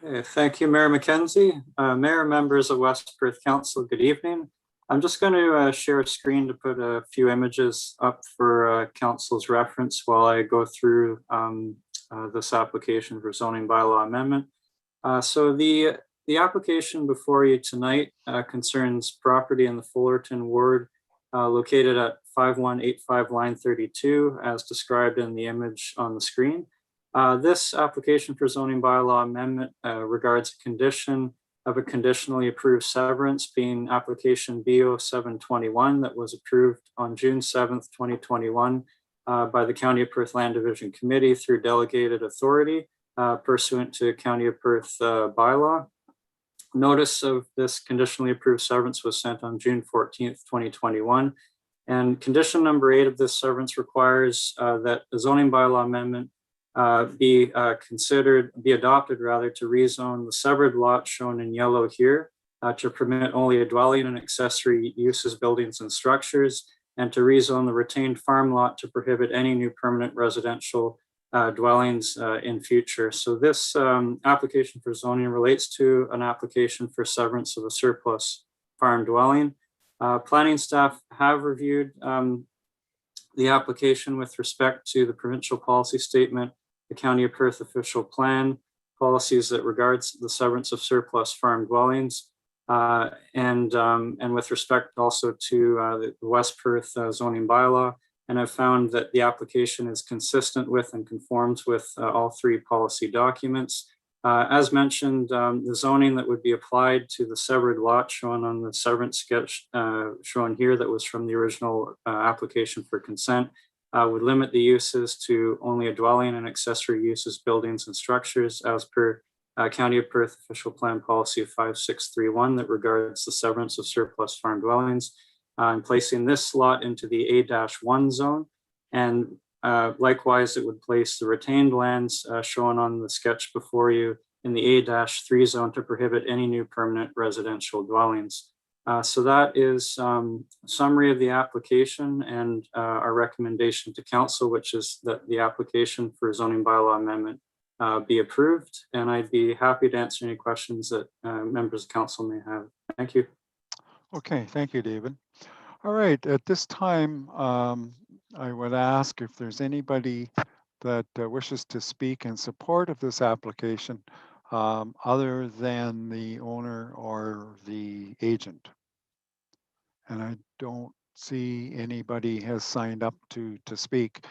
Okay, thank you, Mayor McKenzie. Mayor, members of West Perth Council, good evening. I'm just going to share a screen to put a few images up for Council's reference while I go through this application for zoning bylaw amendment. So the application before you tonight concerns property in the Fullerton Ward located at 5185 line 32 as described in the image on the screen. This application for zoning bylaw amendment regards a condition of a conditionally approved severance being application BO 721 that was approved on June 7th, 2021 by the County of Perth Land Division Committee through delegated authority pursuant to County of Perth bylaw. Notice of this conditionally approved severance was sent on June 14th, 2021. And condition number 8 of this severance requires that the zoning bylaw amendment be adopted to rezone the severed lot shown in yellow here to permit only a dwelling and accessory uses, buildings and structures, and to rezone the retained farm lot to prohibit any new permanent residential dwellings in future. So this application for zoning relates to an application for severance of a surplus farm dwelling. Planning staff have reviewed the application with respect to the provincial policy statement, the County of Perth official plan, policies that regards the severance of surplus farm dwellings, and with respect also to the West Perth zoning bylaw, and have found that the application is consistent with and conforms with all 3 policy documents. As mentioned, the zoning that would be applied to the severed lot shown on the severance sketch shown here that was from the original application for consent would limit the uses to only a dwelling and accessory uses, buildings and structures as per County of Perth official plan policy 5631 that regards the severance of surplus farm dwellings, and placing this lot into the A-1 zone. And likewise, it would place the retained lands shown on the sketch before you in the A-3 zone to prohibit any new permanent residential dwellings. So that is summary of the application and our recommendation to council, which is that the application for zoning bylaw amendment be approved. And I'd be happy to answer any questions that members of council may have. Thank you. Okay, thank you, David. All right, at this time, I would ask if there's anybody that wishes to speak in support of this application other than the owner or the agent. And I don't see anybody has signed up to speak.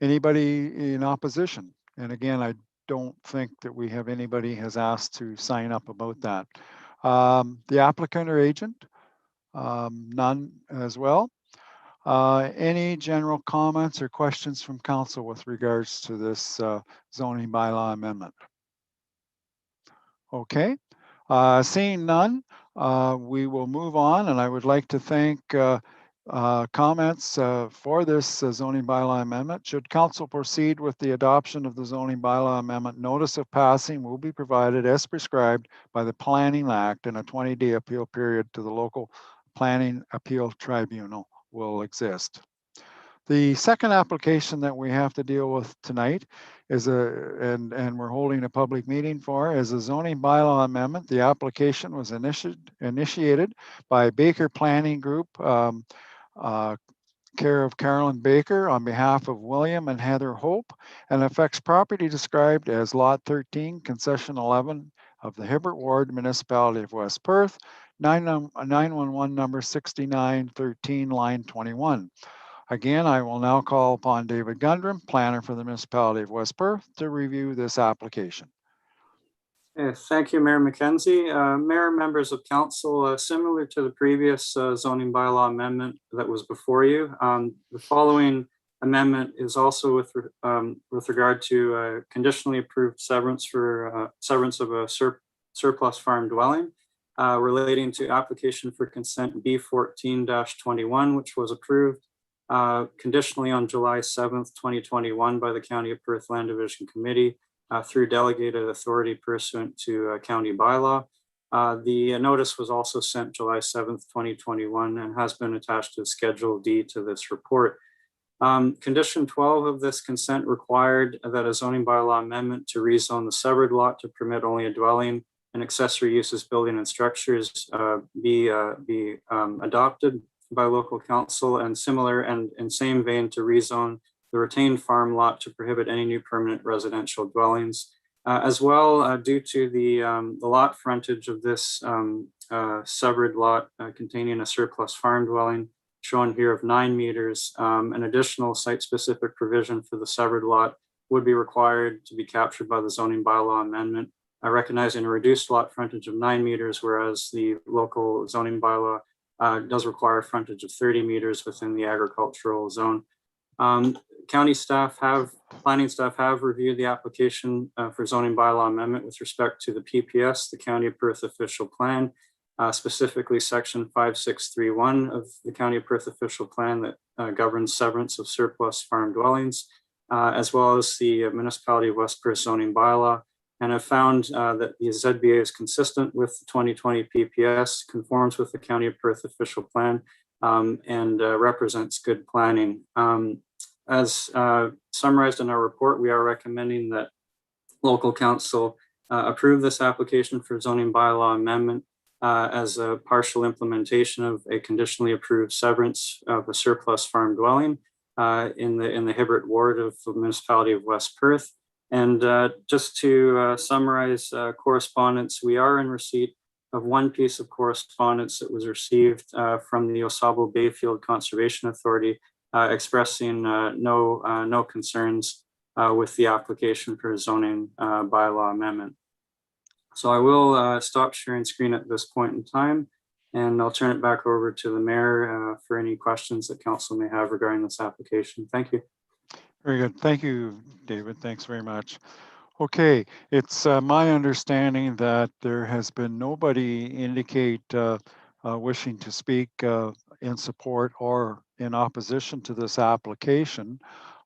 Anybody in opposition? And again, I don't think that we have anybody has asked to sign up about that. The applicant or agent? None as well. Any general comments or questions from council with regards to this zoning bylaw amendment? Okay, seeing none, we will move on, and I would like to thank comments for this zoning bylaw amendment. Should council proceed with the adoption of the zoning bylaw amendment, notice of passing will be provided as prescribed by the Planning Act, and a 20-day appeal period to the local Planning Appeal Tribunal will exist. The second application that we have to deal with tonight is and we're holding a public meeting for, is a zoning bylaw amendment. The application was initiated by Baker Planning Group, care of Carolyn Baker on behalf of William and Heather Hope, and affects property described as Lot 13, Concession 11 of the Hibbert Ward, Municipality of West Perth, 911 number 6913, line 21. Again, I will now call upon David Gundrum, planner for the Municipality of West Perth, to review this application. Thank you, Mayor McKenzie. Mayor, members of council, similar to the previous zoning bylaw amendment that was before you, the following amendment is also with regard to conditionally approved severance for severance of a surplus farm dwelling relating to application for consent B14-21, which was approved conditionally on July 7th, 2021 by the County of Perth Land Division Committee through delegated authority pursuant to county bylaw. The notice was also sent July 7th, 2021 and has been attached to Schedule D to this report. Condition 12 of this consent required that a zoning bylaw amendment to rezone the severed lot to permit only a dwelling and accessory uses, building and structures be adopted by local council, and similar and in same vein to rezone the retained farm lot to prohibit any new permanent residential dwellings. As well, due to the lot frontage of this severed lot containing a surplus farm dwelling shown here of 9 meters, an additional site-specific provision for the severed lot would be required to be captured by the zoning bylaw amendment, recognizing a reduced lot frontage of 9 meters, whereas the local zoning bylaw does require frontage of 30 meters within the agricultural zone. County staff have Planning staff have reviewed the application for zoning bylaw amendment with respect to the PPS, the County of Perth official plan, specifically section 5631 of the County of Perth official plan that governs severance of surplus farm dwellings, as well as the municipality of West Perth zoning bylaw, and have found that the ZBA is consistent with the 2020 PPS, conforms with the County of Perth official plan, and represents good planning. As summarized in our report, we are recommending that local council approve this application for zoning bylaw amendment as a partial implementation of a conditionally approved severance of a surplus farm dwelling in the Hibbert ward of the municipality of West Perth. And just to summarize correspondence, we are in receipt of one piece of correspondence that was received from the Osabo Bayfield Conservation Authority expressing no concerns with the application for a zoning bylaw amendment. So I will stop sharing screen at this point in time, and I'll turn it back over to the mayor for any questions that council may have regarding this application. Thank you. Very good. Thank you, David. Thanks very much. Okay, it's my understanding that there has been nobody indicate wishing to speak in support or in opposition to this application.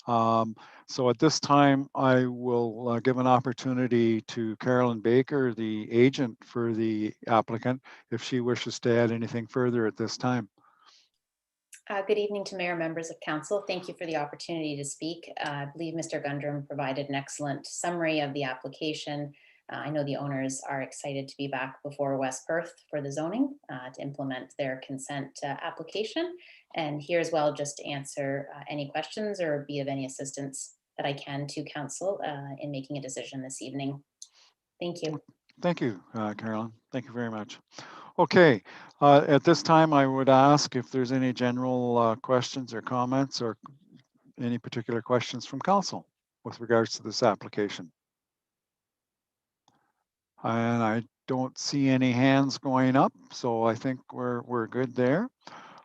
So at this time, I will give an opportunity to Carolyn Baker, the agent for the applicant, if she wishes to add anything further at this time. Good evening to Mayor, members of council. Thank you for the opportunity to speak. I believe Mr. Gundrum provided an excellent summary of the application. I know the owners are excited to be back before West Perth for the zoning to implement their consent application. And here as well, just to answer any questions or be of any assistance that I can to council in making a decision this evening. Thank you. Thank you, Carolyn. Thank you very much. Okay, at this time, I would ask if there's any general questions or comments or any particular questions from council with regards to this application. And I don't see any hands going up, so I think we're good there.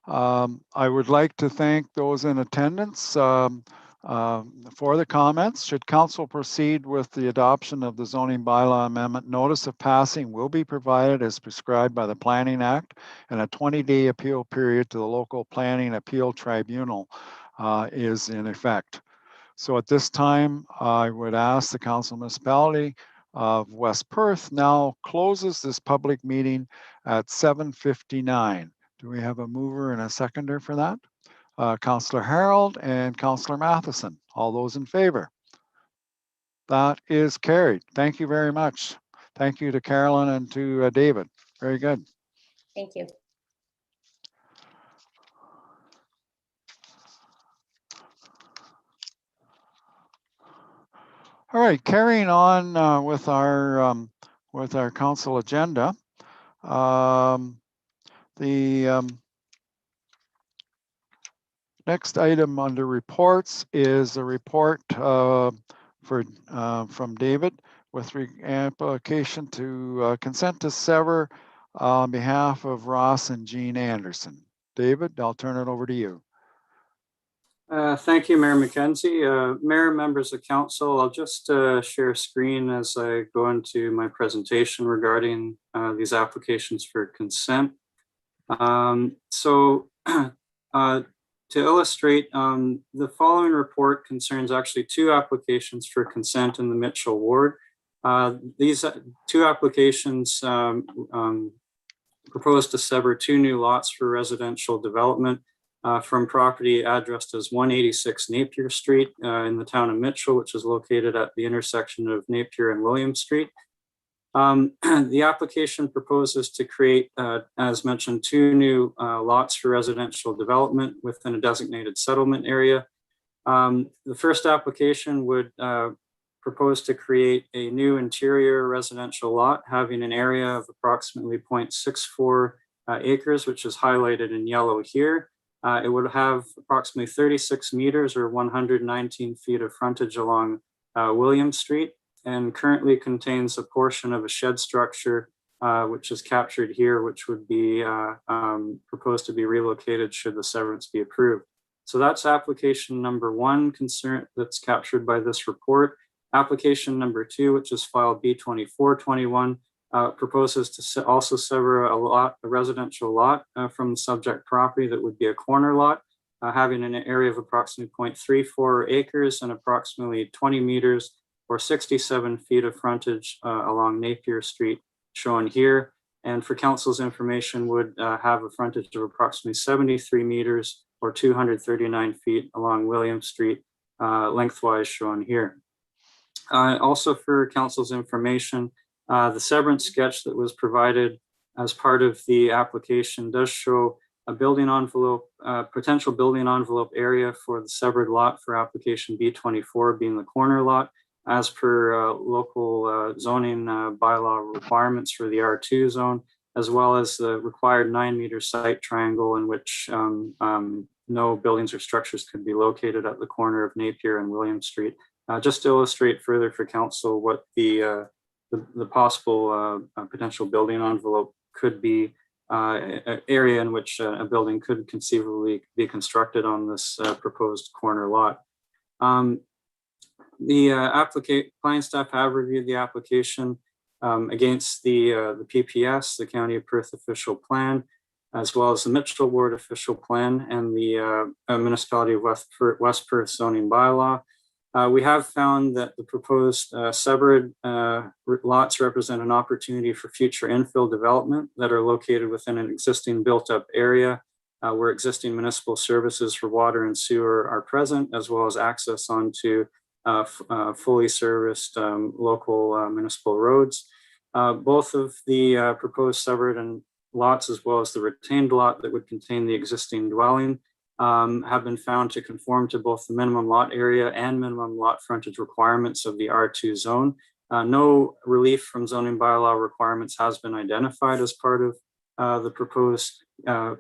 I would like to thank those in attendance for the comments. Should council proceed with the adoption of the zoning bylaw amendment, notice of passing will be provided as prescribed by the Planning Act, and a 20-day appeal period to the local planning appeal tribunal is in effect. So at this time, I would ask the council municipality of West Perth now closes this public meeting at 7:59. Do we have a mover and a seconder for that? Councillor Harold and Councillor Matheson. All those in favor? That is carried. Thank you very much. Thank you to Carolyn and to David. Very good. Thank you. All right, carrying on with our council agenda. Next item under reports is a report from David with application to consent to sever on behalf of Ross and Jean Anderson. David, I'll turn it over to you. Thank you, Mayor McKenzie. Mayor, members of council, I'll just share a screen as I go into my presentation regarding these applications for consent. To illustrate, the following report concerns actually two applications for consent in the Mitchell ward. These two applications propose to sever two new lots for residential development from property addressed as 186 Napier Street in the town of Mitchell, which is located at the intersection of Napier and William Street. The application proposes to create, as mentioned, two new lots for residential development within a designated settlement area. The first application would propose to create a new interior residential lot having an area of approximately 0.64 acres, which is highlighted in yellow here. It would have approximately 36 meters or 119 feet of frontage along William Street, and currently contains a portion of a shed structure, which is captured here, which would be proposed to be relocated should the severance be approved. So that's application number 1 concern that's captured by this report. Application number 2, which is file B2421, proposes to also sever a residential lot from the subject property that would be a corner lot, having an area of approximately 0.34 acres and approximately 20 meters or 67 feet of frontage along Napier Street, shown here. And for council's information, would have a frontage of approximately 73 meters or 239 feet along William Street, lengthwise shown here. Also for council's information, the severance sketch that was provided as part of the application does show a building envelope, potential building envelope area for the severed lot for application B24 being the corner lot, as per local zoning bylaw requirements for the R2 zone, as well as the required 9-meter site triangle in which no buildings or structures could be located at the corner of Napier and William Street. Just to illustrate further for council what the possible potential building envelope could be, an area in which a building could conceivably be constructed on this proposed corner lot. The planning staff have reviewed the application against the PPS, the County of Perth official plan, as well as the Mitchell Ward official plan and the Municipality of West Perth zoning bylaw. We have found that the proposed severed lots represent an opportunity for future infill development that are located within an existing built-up area where existing municipal services for water and sewer are present, as well as access onto fully serviced local municipal roads. Both of the proposed severed and lots, as well as the retained lot that would contain the existing dwelling, have been found to conform to both the minimum lot area and minimum lot frontage requirements of the R2 zone. No relief from zoning bylaw requirements has been identified as part of the proposed,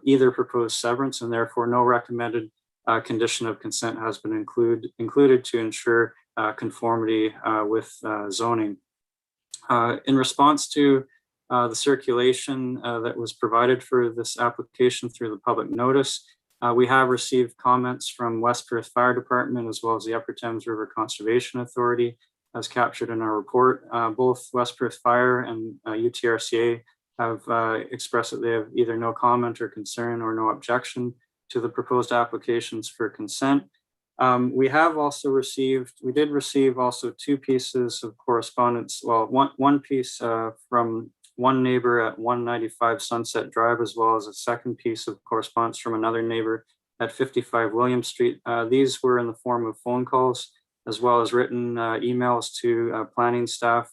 either proposed severance, and therefore no recommended condition of consent has been included to ensure conformity with zoning. In response to the circulation that was provided for this application through the public notice, we have received comments from West Perth Fire Department as well as the Upper Thames River Conservation Authority, as captured in our report. Both West Perth Fire and UTRCA have expressed that they have either no comment or concern or no objection to the proposed applications for consent. We did receive also 2 pieces of correspondence. Well, one piece from one neighbor at 195 Sunset Drive, as well as a second piece of correspondence from another neighbor at 55 William Street. These were in the form of phone calls, as well as written emails to planning staff.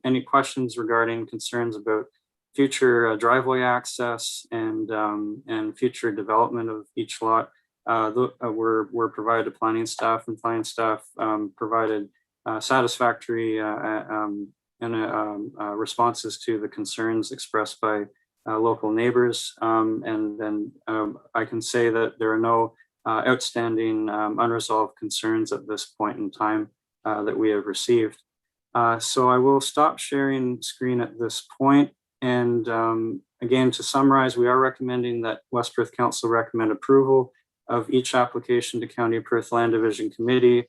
Any questions regarding concerns about future driveway access and future development of each lot were provided to planning staff, and planning staff provided satisfactory responses to the concerns expressed by local neighbors. And then I can say that there are no outstanding unresolved concerns at this point in time that we have received. So I will stop sharing screen at this point. And again, to summarize, we are recommending that West Perth Council recommend approval of each application to County of Perth Land Division Committee,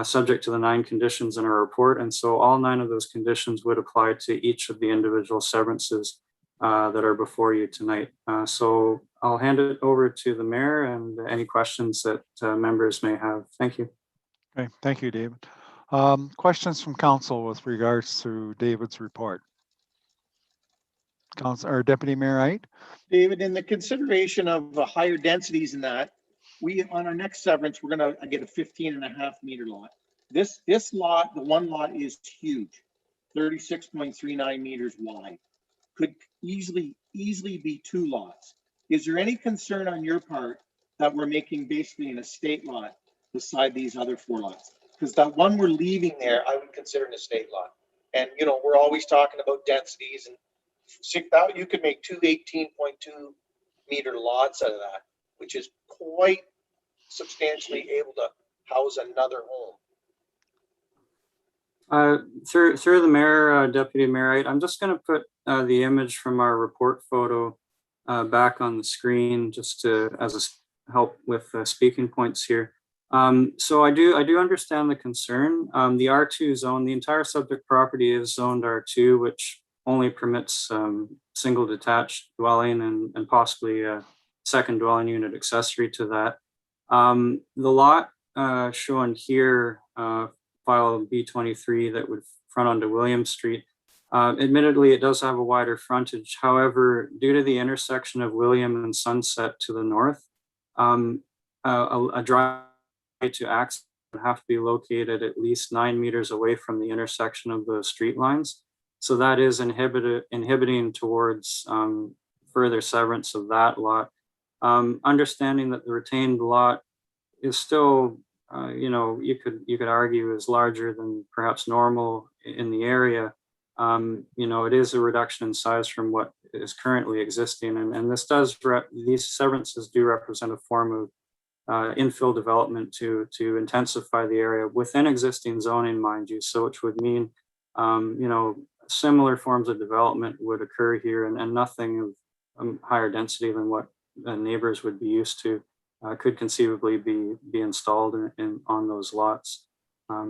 subject to the 9 conditions in our report. And so all 9 of those conditions would apply to each of the individual severances that are before you tonight. So I'll hand it over to the mayor and any questions that members may have. Thank you. Okay, thank you, David. Questions from council with regards to David's report? Council or Deputy Mayor Wright? David, in the consideration of higher densities in that, we, on our next severance, we're gonna get a 15.5 meter lot. This lot, the one lot is huge, 36.39 meters wide. Could easily be 2 lots. Is there any concern on your part that we're making basically an estate lot beside these other 4 lots? Because that one we're leaving there, I would consider an estate lot. And you know, we're always talking about densities, and you could make 2 18.2 meter lots out of that, which is quite substantially able to house another home. Through the mayor, Deputy Mayor, I'm just going to put the image from our report photo back on the screen, just to as help with speaking points here. So I do understand the concern. The R2 zone, the entire subject property is zoned R2, which only permits single detached dwelling and possibly a second dwelling unit accessory to that. The lot shown here, file B23 that would front onto William Street. Admittedly, it does have a wider frontage. However, due to the intersection of William and Sunset to the north, a driveway to access would have to be located at least 9 meters away from the intersection of the street lines. So that is inhibiting towards further severance of that lot. Understanding that the retained lot is still, you could argue is larger than perhaps normal in the area. It is a reduction in size from what is currently existing, and this these severances do represent a form of infill development to intensify the area within existing zoning, mind you. So which would mean, similar forms of development would occur here, and nothing of higher density than what neighbors would be used to could conceivably be installed on those lots.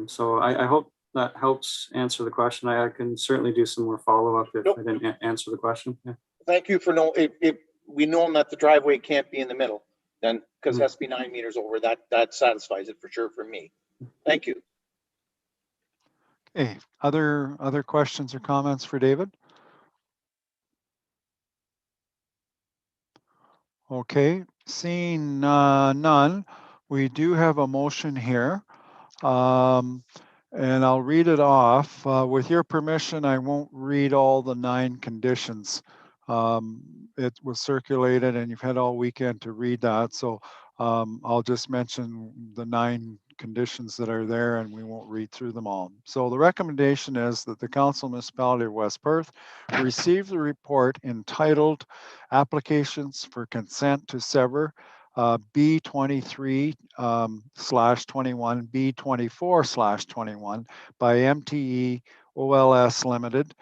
So I hope that helps answer the question. I can certainly do some more follow-up if I didn't answer the question. Yeah. Thank you for knowing. If we know that the driveway can't be in the middle, then because it has to be 9 meters over, that satisfies it for sure for me. Thank you. Okay, other questions or comments for David? Okay, seeing none, we do have a motion here. And I'll read it off. With your permission, I won't read all the 9 conditions. It was circulated and you've had all weekend to read that. So I'll just mention the 9 conditions that are there and we won't read through them all. So the recommendation is that the Council Municipality of West Perth receive the report entitled Applications for Consent to Sever B23/21, B24/21 by MTE OLS Limited,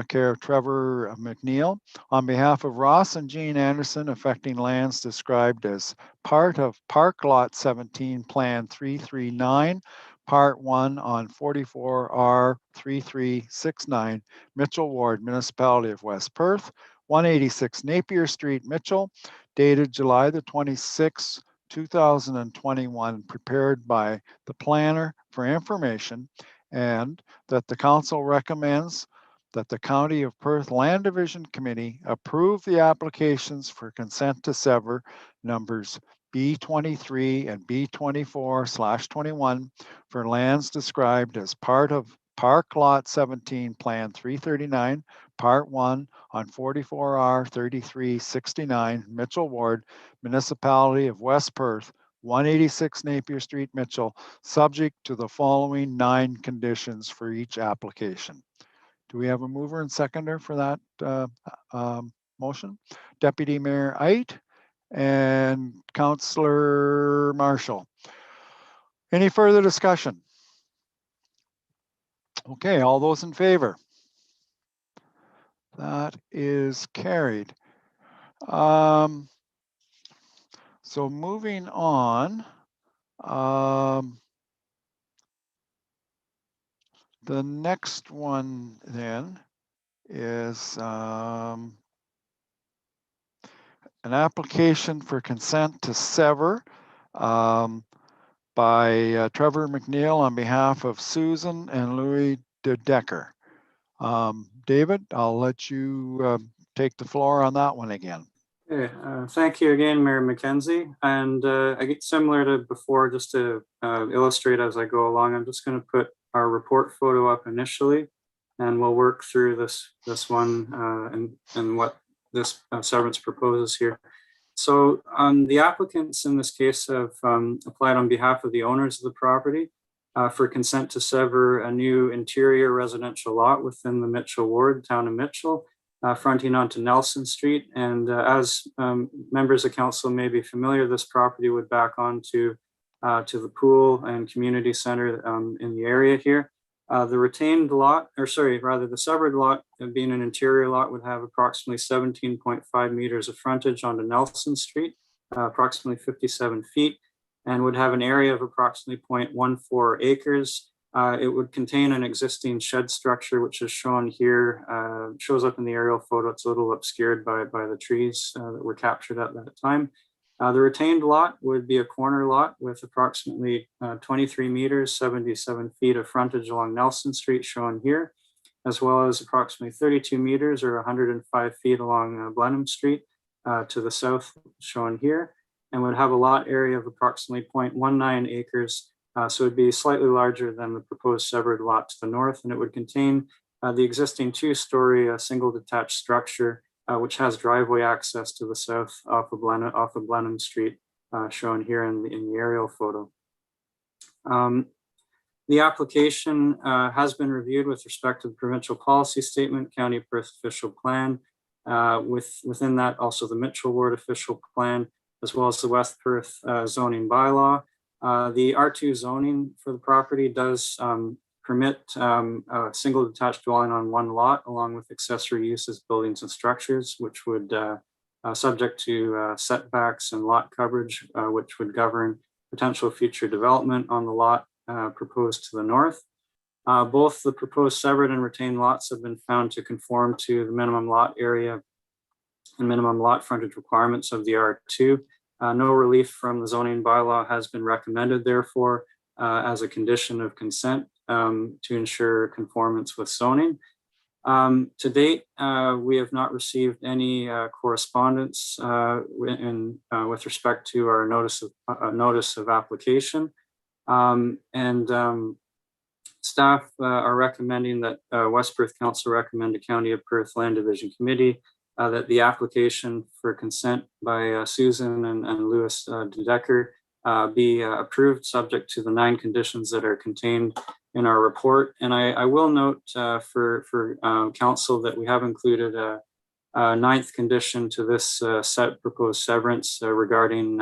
care of Trevor McNeil, on behalf of Ross and Jean Anderson, affecting lands described as part of Park Lot 17, Plan 339, Part 1 on 44R 3369, Mitchell Ward, Municipality of West Perth, 186 Napier Street, Mitchell, dated July the 26th, 2021, prepared by the planner for information, and that the council recommends that the County of Perth Land Division Committee approve the applications for consent to sever numbers B23 and B24/21 for lands described as part of Park Lot 17, Plan 339, Part 1 on 44R 3369, Mitchell Ward, Municipality of West Perth, 186 Napier Street, Mitchell, subject to the following 9 conditions for each application. Do we have a mover and seconder for that motion? Deputy Mayor Ait and Councillor Marshall. Any further discussion? Okay, all those in favor? That is carried. So moving on, the next one then is an application for consent to sever by Trevor McNeil on behalf of Susan and Louis de Decker. David, I'll let you take the floor on that one again. Okay, thank you again, Mayor McKenzie. And I get similar to before, just to illustrate as I go along, I'm just going to put our report photo up initially, and we'll work through this one and what this severance proposes here. So the applicants in this case have applied on behalf of the owners of the property for consent to sever a new interior residential lot within the Mitchell Ward, town of Mitchell, fronting onto Nelson Street. And as members of council may be familiar, this property would back onto to the pool and community center in the area here. The retained lot, or sorry, rather the severed lot, being an interior lot, would have approximately 17.5 meters of frontage onto Nelson Street. approximately 57 feet, and would have an area of approximately 0.14 acres. It would contain an existing shed structure, which is shown here, shows up in the aerial photo. It's a little obscured by the trees that were captured at that time. The retained lot would be a corner lot with approximately 23 meters, 77 feet of frontage along Nelson Street, shown here, as well as approximately 32 meters or 105 feet along Blenheim Street to the south, shown here, and would have a lot area of approximately 0.19 acres. So it would be slightly larger than the proposed severed lot to the north, and it would contain the existing two-story single detached structure, which has driveway access to the south off of Blenheim Street, shown here in the aerial photo. The application has been reviewed with respect to the provincial policy statement, County of Perth official plan, within that also the Mitchell Ward official plan, as well as the West Perth zoning bylaw. The R2 zoning for the property does permit a single detached dwelling on one lot, along with accessory uses, buildings and structures, which would subject to setbacks and lot coverage, which would govern potential future development on the lot proposed to the north. Both the proposed severed and retained lots have been found to conform to the minimum lot area and minimum lot frontage requirements of the R2. No relief from the zoning bylaw has been recommended, therefore, as a condition of consent to ensure conformance with zoning. To date, we have not received any correspondence with respect to our notice of application. Staff are recommending that West Perth Council recommend to County of Perth Land Division Committee that the application for consent by Susan and Louis de Decker be approved, subject to the 9 conditions that are contained in our report. And I will note for council that we have included a 9th condition to this proposed severance regarding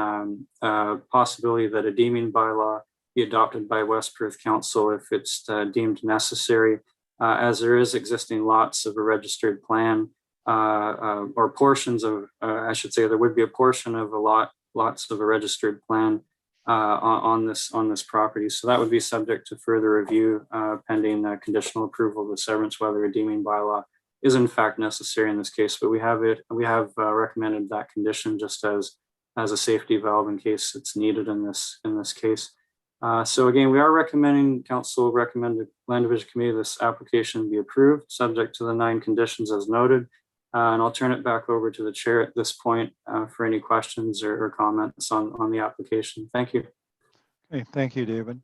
possibility that a deeming bylaw be adopted by West Perth Council if it's deemed necessary, as there is existing lots of a registered plan or portions of, I should say, there would be a portion of lots of a registered plan on this property. So that would be subject to further review pending conditional approval of the severance, whether a deeming bylaw is in fact necessary in this case. But we have recommended that condition just as a safety valve in case it's needed in this case. So again, we are recommending, council recommend the Land Division Committee this application be approved, subject to the 9 conditions as noted. And I'll turn it back over to the chair at this point for any questions or comments on the application. Thank you. Okay, thank you, David.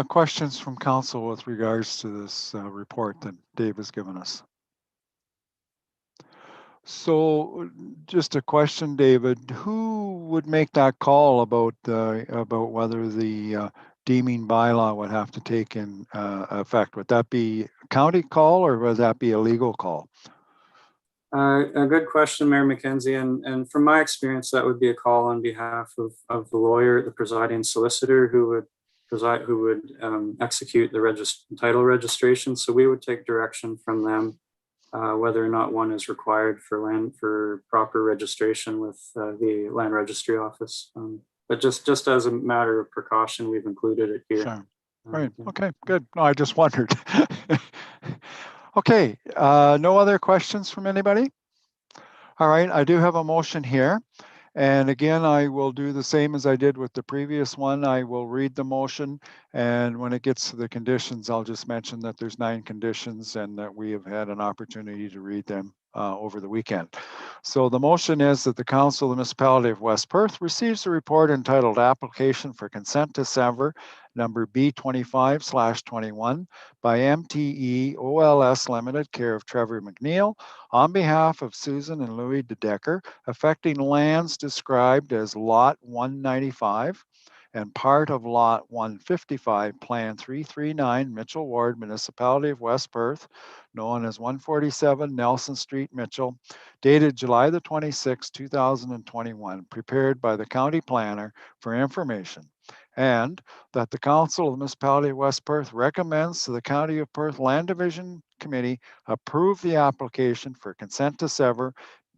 Questions from council with regards to this report that Dave has given us. So just a question, David, who would make that call about whether the deeming bylaw would have to take in effect? Would that be a county call or would that be a legal call? A good question, Mayor McKenzie, and from my experience, that would be a call on behalf of the lawyer, the presiding solicitor, who would execute the title registration. So we would take direction from them whether or not one is required for proper registration with the Land Registry Office. But just as a matter of precaution, we've included it here. Sure. Right. Okay. Good. No, I just wondered. Okay, no other questions from anybody? All right, I do have a motion here. And again, I will do the same as I did with the previous one. I will read the motion, and when it gets to the conditions, I'll just mention that there's 9 conditions and that we have had an opportunity to read them over the weekend. So the motion is that the Council of the Municipality of West Perth receives a report entitled Application for Consent to Sever number B25/21 by MTE OLS Limited, care of Trevor McNeil, on behalf of Susan and Louis de Decker, affecting lands described as Lot 195 and part of Lot 155, Plan 339, Mitchell Ward, Municipality of West Perth, known as 147 Nelson Street, Mitchell, dated July the 26th, 2021, prepared by the County Planner for information. And that the Council of the Municipality of West Perth recommends to the County of Perth Land Division Committee approve the application for consent to sever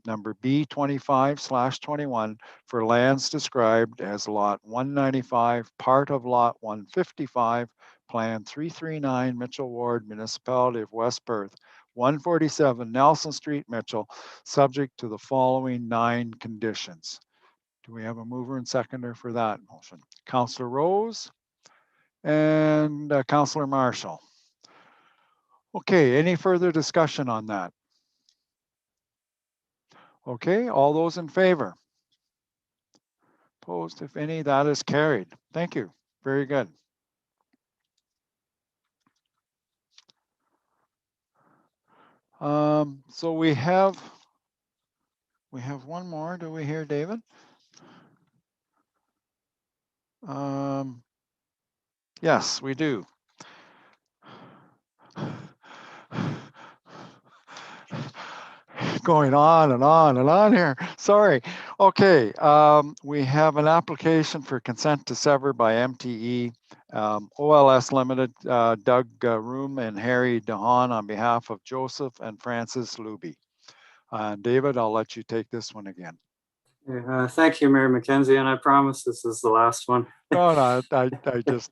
number B25/21 for lands described as Lot 195, part of Lot 155, Plan 339, Mitchell Ward, Municipality of West Perth, 147 Nelson Street, Mitchell, subject to the following 9 conditions. Do we have a mover and seconder for that motion? Councillor Rose and Councillor Marshall. Okay, any further discussion on that? Okay, all those in favor? Opposed, if any, that is carried. Thank you. Very good. So we have one more. Do we hear David? Yes, we do. Going on and on and on here. Sorry. Okay, we have an application for consent to sever by MTE, OLS Limited, Doug Room and Harry DeHaan on behalf of Joseph and Francis Luby. David, I'll let you take this one again. Thank you, Mayor McKenzie, and I promise this is the last one. No, I just...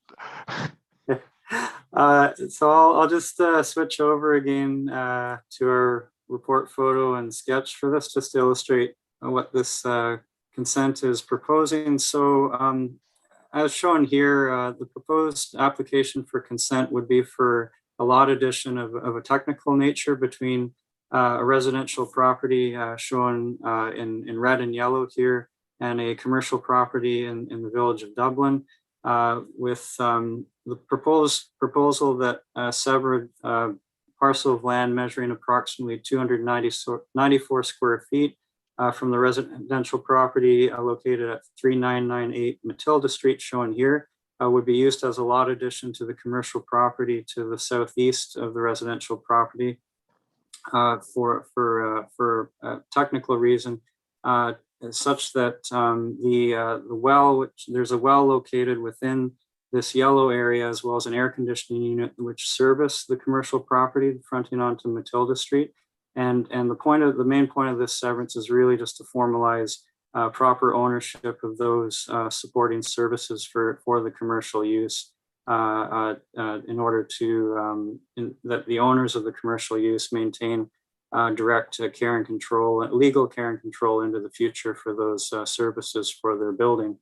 So I'll just switch over again to our report photo and sketch for this, just to illustrate what this consent is proposing. So as shown here, the proposed application for consent would be for a lot addition of a technical nature between a residential property shown in red and yellow here, and a commercial property in the village of Dublin, with the proposal that severed parcel of land measuring approximately 294 square feet from the residential property located at 3998 Matilda Street, shown here, would be used as a lot addition to the commercial property to the southeast of the residential property for a technical reason, such that the well, which there's a well located within this yellow area, as well as an air conditioning unit which service the commercial property fronting onto Matilda Street. And the main point of this severance is really just to formalize proper ownership of those supporting services for the commercial use, in order to that the owners of the commercial use maintain direct care and control, legal care and control into the future for those services for their building.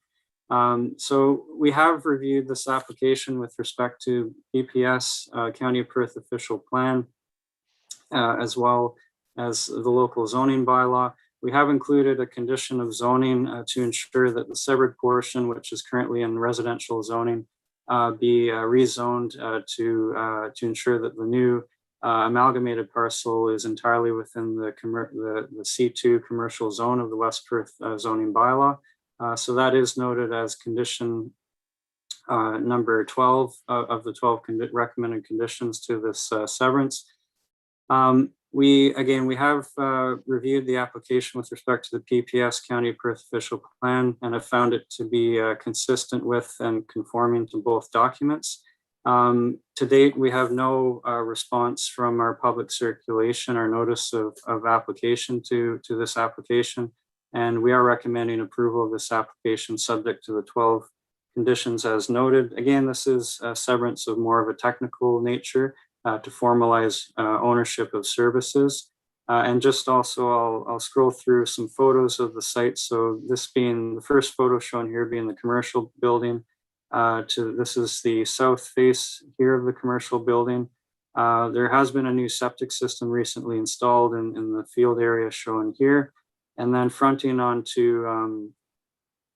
So we have reviewed this application with respect to PPS, County of Perth official plan, as well as the local zoning bylaw. We have included a condition of zoning to ensure that the severed portion, which is currently in residential zoning, be rezoned to ensure that the new amalgamated parcel is entirely within the C2 commercial zone of the West Perth zoning bylaw. So that is noted as condition number 12 of the 12 recommended conditions to this severance. We have reviewed the application with respect to the PPS County of Perth official plan and have found it to be consistent with and conforming to both documents. To date, we have no response from our public circulation or notice of application to this application. And we are recommending approval of this application subject to the 12 conditions as noted. Again, this is a severance of more of a technical nature to formalize ownership of services. And just also, I'll scroll through some photos of the site. So this being the first photo shown here being the commercial building. This is the south face here of the commercial building. There has been a new septic system recently installed in the field area shown here. And then fronting onto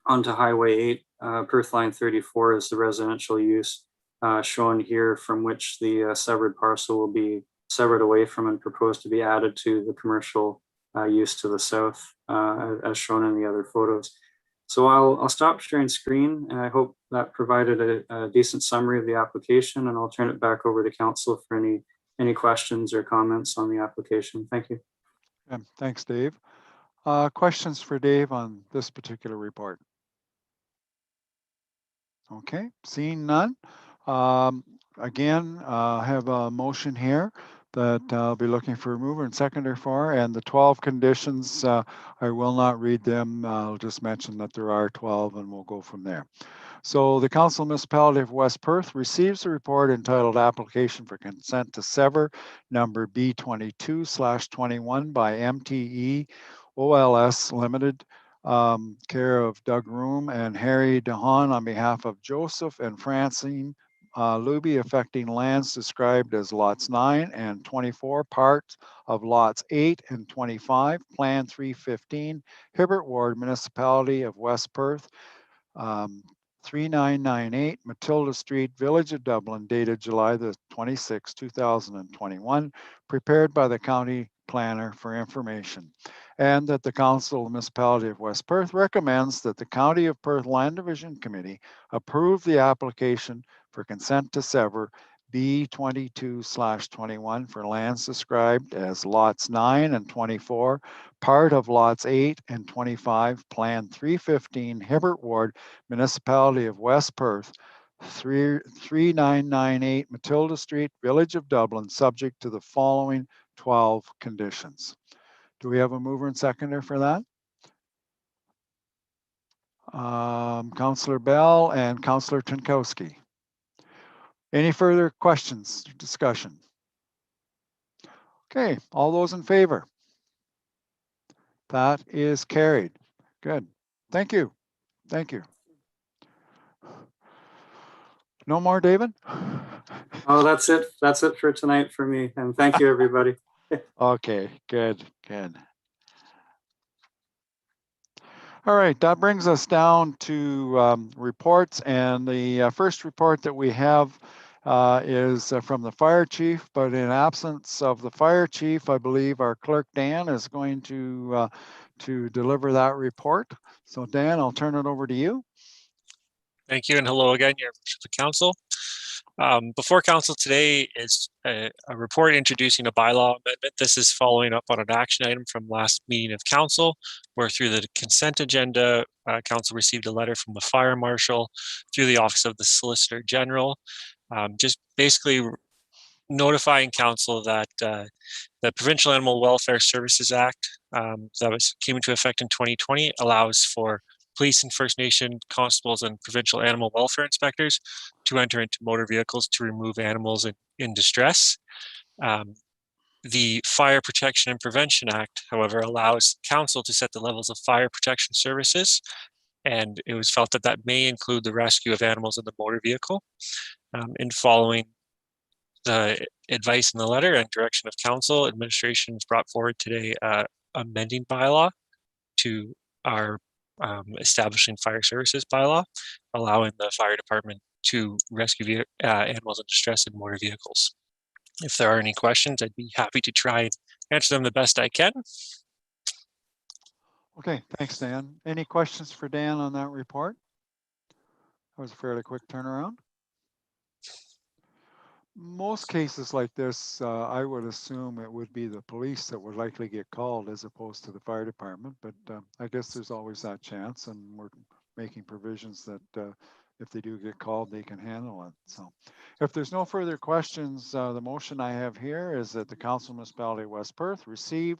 Highway 8, Perth Line 34 is the residential use shown here, from which the severed parcel will be severed away from and proposed to be added to the commercial use to the south, as shown in the other photos. So I'll stop sharing screen, and I hope that provided a decent summary of the application, and I'll turn it back over to council for any questions or comments on the application. Thank you. Thanks, Dave. Questions for Dave on this particular report? Okay, seeing none. Again, I have a motion here that I'll be looking for a mover and seconder for. And the 12 conditions, I will not read them. I'll just mention that there are 12 and we'll go from there. So the Council Municipality of West Perth receives a report entitled Application for Consent to Sever number B22/21 by MTE OLS Limited, care of Doug Room and Harry DeHaan on behalf of Joseph and Francine Luby, affecting lands described as lots 9 and 24, parts of lots 8 and 25, Plan 315, Hibbert Ward, Municipality of West Perth, 3998 Matilda Street, Village of Dublin, dated July the 26th, 2021, prepared by the County Planner for information. And that the Council of the Municipality of West Perth recommends that the County of Perth Land Division Committee approve the application for consent to sever B22/21 for lands described as lots 9 and 24, part of lots 8 and 25, Plan 315, Hibbert Ward, Municipality of West Perth, 3998 Matilda Street, Village of Dublin, subject to the following 12 conditions. Do we have a mover and seconder for that? Councillor Bell and Councillor Trinkowski. Any further questions, discussion? Okay, all those in favor? That is carried. Good. Thank you. Thank you. No more, David? Oh, that's it. That's it for tonight for me. And thank you, everybody. Okay, good, good. All right, that brings us down to reports. And the first report that we have is from the fire chief, but in absence of the fire chief, I believe our clerk Dan is going to deliver that report. So Dan, I'll turn it over to you. Thank you, and hello again, your worship of council. Before council today is a report introducing a bylaw amendment. This is following up on an action item from last meeting of council, where through the consent agenda, council received a letter from the fire marshal through the office of the solicitor general, just basically notifying council that the Provincial Animal Welfare Services Act came into effect in 2020 allows for police and First Nation constables and provincial animal welfare inspectors to enter into motor vehicles to remove animals in distress. The Fire Protection and Prevention Act, however, allows council to set the levels of fire protection services, and it was felt that that may include the rescue of animals in the motor vehicle. In following the advice in the letter and direction of council, administration has brought forward today amending bylaw to our establishing fire services bylaw, allowing the fire department to rescue animals in distress in motor vehicles. If there are any questions, I'd be happy to try and answer them the best I can. Okay, thanks, Dan. Any questions for Dan on that report? That was a fairly quick turnaround. Most cases like this, I would assume it would be the police that would likely get called as opposed to the fire department, but I guess there's always that chance, and we're making provisions that if they do get called, they can handle it. So if there's no further questions, the motion I have here is that the Council of Municipality of West Perth received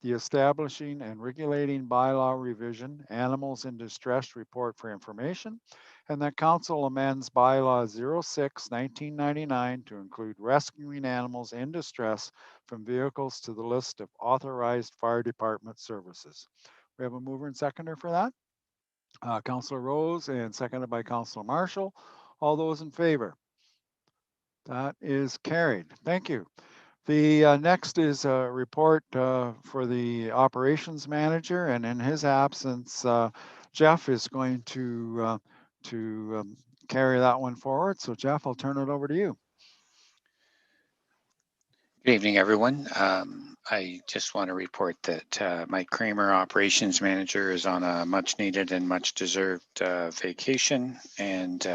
the Establishing and Regulating Bylaw Revision Animals in Distress Report for information, and that council amends bylaw 06/1999 to include rescuing animals in distress from vehicles to the list of authorized fire department services. We have a mover and seconder for that. Councillor Rose and seconded by Councillor Marshall. All those in favor? That is carried. Thank you. The next is a report for the operations manager, and in his absence, Jeff is going to carry that one forward. So Jeff, I'll turn it over to you. Good evening, everyone. I just want to report that Mike Kramer, operations manager, is on a much needed and much deserved vacation. And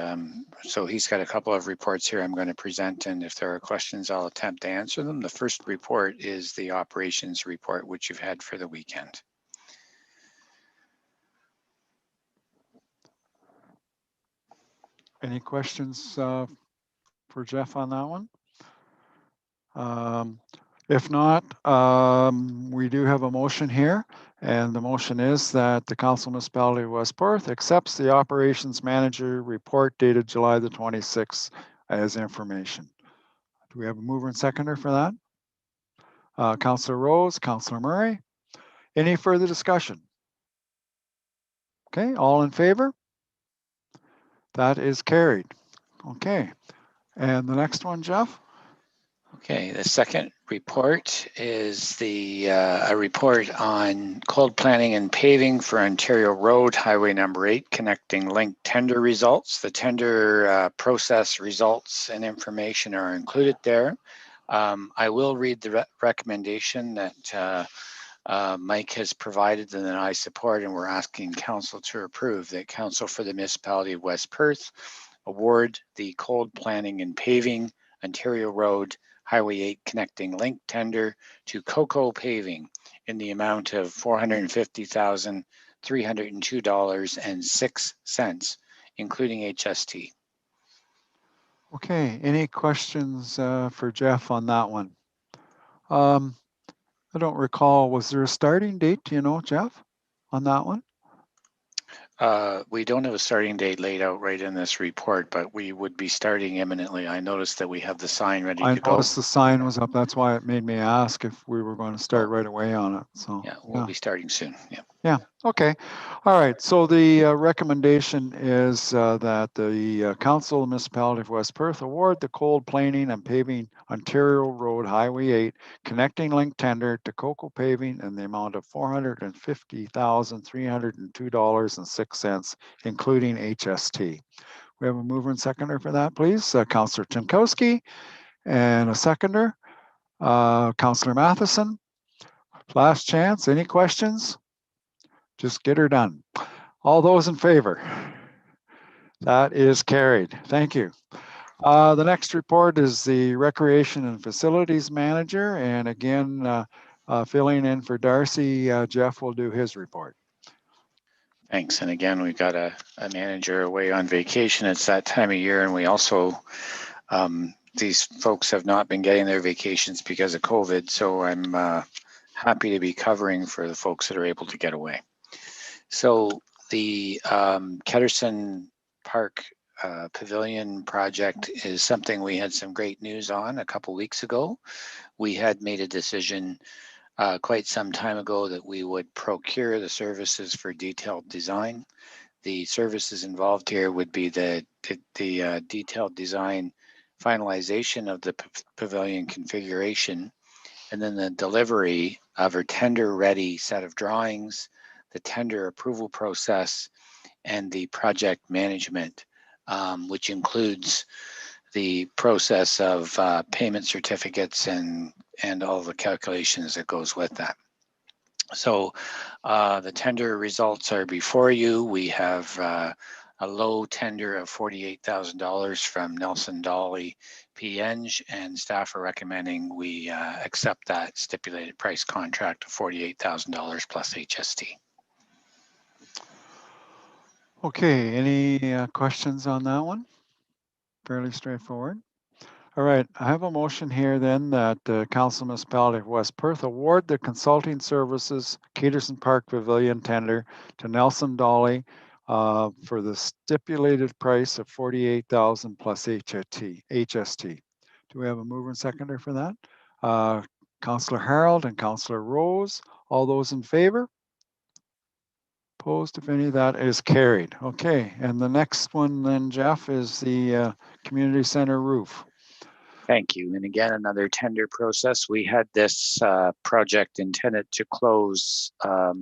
so he's got a couple of reports here I'm going to present. And if there are questions, I'll attempt to answer them. The first report is the operations report, which you've had for the weekend. Any questions for Jeff on that one? If not, we do have a motion here, and the motion is that the Council Municipality of West Perth accepts the Operations Manager report dated July the 26th as information. Do we have a mover and seconder for that? Councillor Rose, Councillor Murray. Any further discussion? Okay, all in favor? That is carried. Okay, and the next one, Jeff? Okay, the second report is a report on cold planning and paving for Ontario Road, Highway number 8, connecting link tender results. The tender process results and information are included there. I will read the recommendation that Mike has provided and that I support, and we're asking council to approve that council for the municipality of West Perth award the cold planning and paving Ontario Road Highway 8 connecting link tender to Cobourg Paving in the amount of $450,302.06, including HST. Okay, any questions for Jeff on that one? I don't recall, was there a starting date, do you know, Jeff, on that one? We don't have a starting date laid out right in this report, but we would be starting imminently. I noticed that we have the sign ready I to go. noticed the sign was up. That's why it made me ask if we were going to start right away on it. So yeah, we'll be starting soon. Yeah. Yeah. Okay. All right. So the recommendation is that the Council of the Municipality of West Perth award the cold planing and paving Ontario Road Highway 8 connecting link tender to Cobourg Paving in the amount of $450,302.06, including HST. We have a mover and seconder for that, please. Councillor Timkowski, and a seconder, Councillor Matheson. Last chance. Any questions? Just get her done. All those in favor? That is carried. Thank you. The next report is the Recreation and Facilities Manager. And again, filling in for Darcy, Jeff will do his report. Thanks. And again, we've got a manager away on vacation. It's that time of year. And we also, these folks have not been getting their vacations because of COVID. So I'm happy to be covering for the folks that are able to get away. So the Ketterson Park Pavilion project is something we had some great news on a couple weeks ago. We had made a decision quite some time ago that we would procure the services for detailed design. The services involved here would be the detailed design finalization of the pavilion configuration, and then the delivery of a tender-ready set of drawings, the tender approval process, and the project management, which includes the process of payment certificates and all the calculations that goes with that. So the tender results are before you. We have a low tender of $48,000 from Nelson Dolly PNG, and staff are recommending we accept that stipulated price contract of $48,000 plus HST. Okay, any questions on that one? Fairly straightforward. All right, I have a motion here then that the Council Municipality of West Perth award the consulting services Ketterson Park Pavilion tender to Nelson Dolly for the stipulated price of $48,000 plus HST. Do we have a mover and seconder for that? Councillor Harold and Councillor Rose, all those in favor? Opposed, if any, that is carried. Okay, and the next one then, Jeff, is the community center roof. Thank you. And again, another tender process. We had this project intended to close a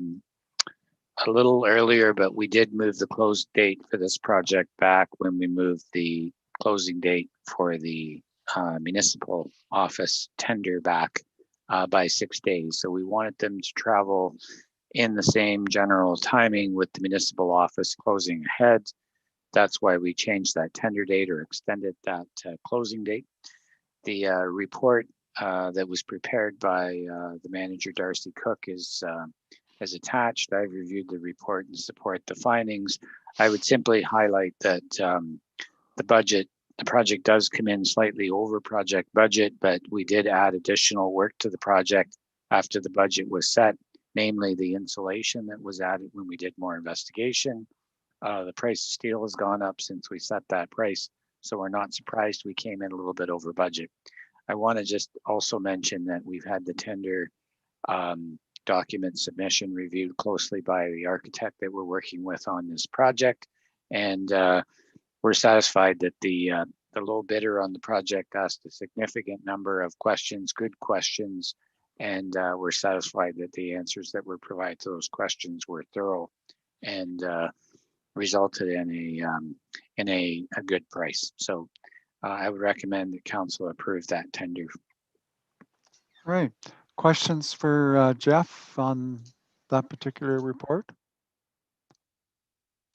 little earlier, but we did move the close date for this project back when we moved the closing date for the municipal office tender back by 6 days. So we wanted them to travel in the same general timing with the municipal office closing ahead. That's why we changed that tender date or extended that closing date. The report that was prepared by the manager, Darcy Cook, is attached. I've reviewed the report and support the findings. I would simply highlight that the budget The project does come in slightly over project budget, but we did add additional work to the project after the budget was set, namely the insulation that was added when we did more investigation. The price of steel has gone up since we set that price, so we're not surprised we came in a little bit over budget. I want to just also mention that we've had the tender document submission reviewed closely by the architect that we're working with on this project, and we're satisfied that the low bidder on the project asked a significant number of questions, good questions, and we're satisfied that the answers that were provided to those questions were thorough and resulted in a good price. So I would recommend that council approve that tender. All right. Questions for Jeff on that particular report?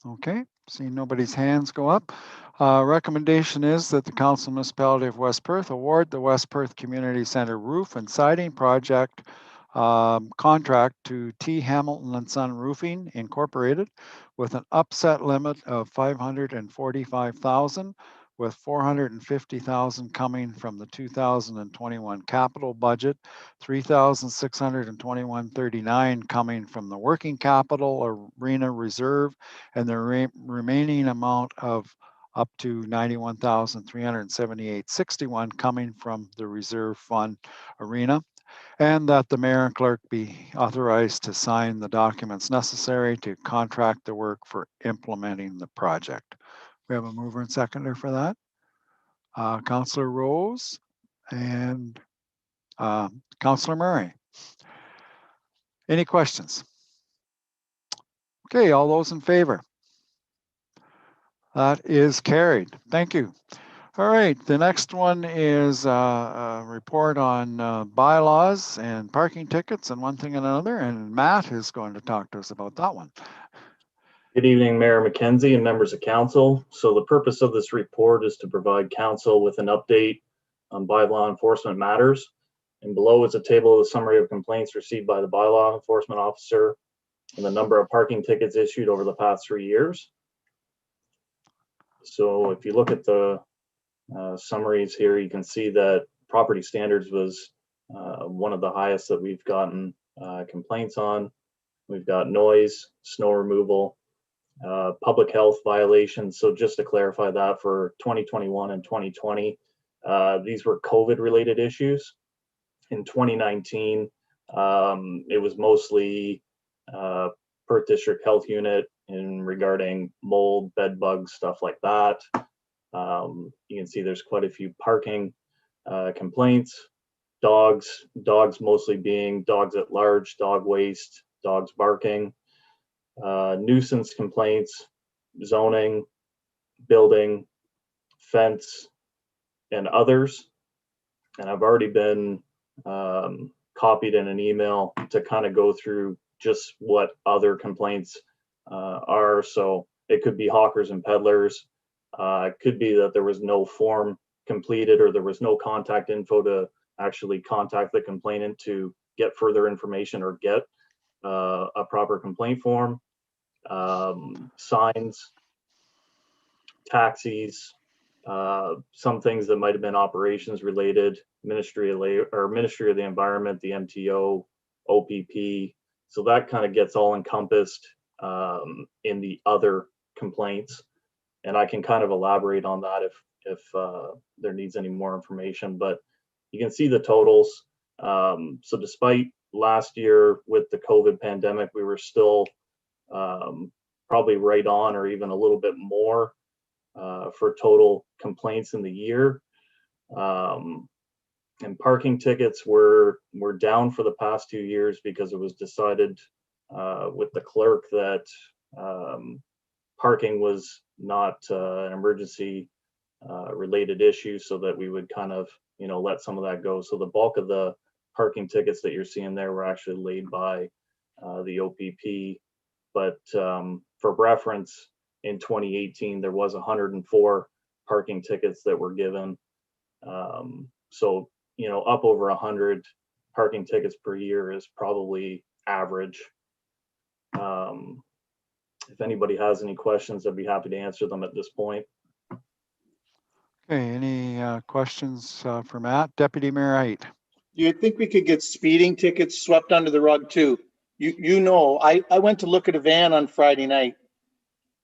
Okay, seeing nobody's hands go up. Recommendation is that the Council Municipality of West Perth award the West Perth Community Centre roof and siding project contract to T. Hamilton and Son Roofing Incorporated with an upset limit of $545,000, with $450,000 coming from the 2021 capital budget, $3,621.39 coming from the working capital arena reserve, and the remaining amount of up to $91,378.61 coming from the reserve fund arena, and that the mayor and clerk be authorized to sign the documents necessary to contract the work for implementing the project. We have a mover and seconder for that. Councillor Rose and Councillor Murray. Any questions? Okay, all those in favor? That is carried. Thank you. All right, the next one is a report on bylaws and parking tickets and one thing and another, and Matt is going to talk to us about that one. Good evening, Mayor McKenzie and members of council. So the purpose of this report is to provide council with an update on bylaw enforcement matters. And below is a table of the summary of complaints received by the bylaw enforcement officer and the number of parking tickets issued over the past 3 years. So if you look at the summaries here, you can see that property standards was one of the highest that we've gotten complaints on. We've got noise, snow removal, public health violations. So just to clarify that, for 2021 and 2020, these were COVID related issues. In 2019, it was mostly Perth District Health Unit in regarding mold, bed bugs, stuff like that. You can see there's quite a few parking complaints, dogs mostly being dogs at large, dog waste, dogs barking, nuisance complaints, zoning, building, fence, and others. And I've already been copied in an email to kind of go through just what other complaints are. So it could be hawkers and peddlers. It could be that there was no form completed or there was no contact info to actually contact the complainant to get further information or get a proper complaint form. Signs, taxis, some things that might have been operations related, Ministry of Labor or Ministry of the Environment, the MTO, OPP. So that kind of gets all encompassed in the other complaints. And I can kind of elaborate on that if there needs any more information, but you can see the totals. So despite last year with the COVID pandemic, we were still probably right on or even a little bit more for total complaints in the year. And parking tickets were down for the past 2 years because it was decided with the clerk that parking was not an emergency related issue, so that we would kind of, let some of that go. So the bulk of the parking tickets that you're seeing there were actually laid by the OPP. But for reference, in 2018, there was 104 parking tickets that were given. So, up over 100 parking tickets per year is probably average. If anybody has any questions, I'd be happy to answer them at this point. Okay, any questions for Matt? Deputy Mayor Height. Do you think we could get speeding tickets swept under the rug too? You know, I went to look at a van on Friday night,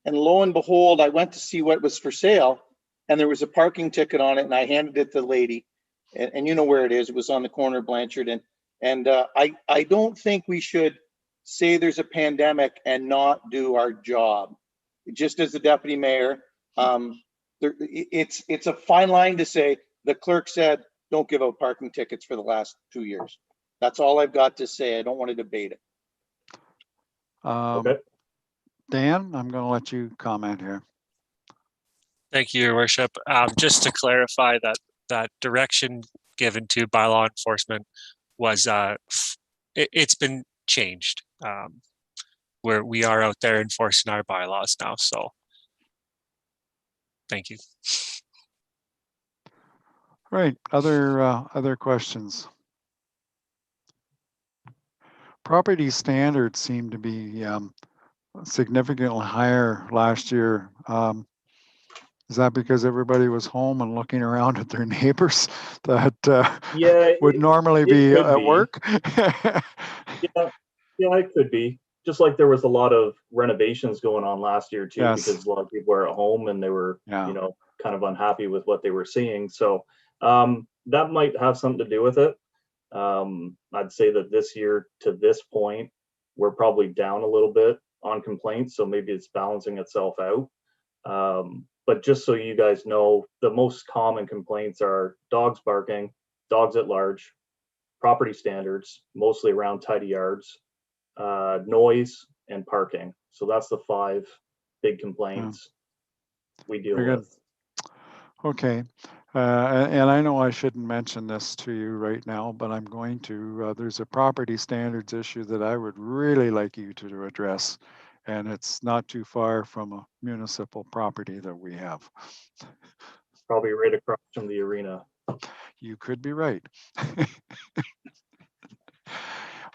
and lo and behold, I went to see what was for sale, and there was a parking ticket on it, and I handed it to the lady, and you know where it is. It was on the corner of Blanchard, and I don't think we should say there's a pandemic and not do our job. Just as the deputy mayor, it's a fine line to say the clerk said don't give out parking tickets for the last 2 years. That's all I've got to say. I don't want to debate it. Okay. Dan, I'm going to let you comment here. Thank you, Your Worship. Just to clarify that direction given to bylaw enforcement was it's been changed. Where we are out there enforcing our bylaws now. So thank you. Right. Other questions? Property standards seem to be significantly higher last year. Is that because everybody was home and looking around at their neighbors that Yeah, would normally be could at be. work? Yeah, it could be. Just like there was a lot of renovations going on last year too, Yes. because a lot of people were at home and they were, Yeah. you know, kind of unhappy with what they were seeing. So that might have something to do with it. I'd say that this year to this point, we're probably down a little bit on complaints. So maybe it's balancing itself out. But just so you guys know, the most common complaints are dogs barking, dogs at large, property standards, mostly around tidy yards, noise, and parking. So that's the 5 big complaints we deal Very good. with. Okay. And I know I shouldn't mention this to you right now, but I'm going to. There's a property standards issue that I would really like you to address, and it's not too far from a municipal property that we have. Probably right across from the arena. You could be right.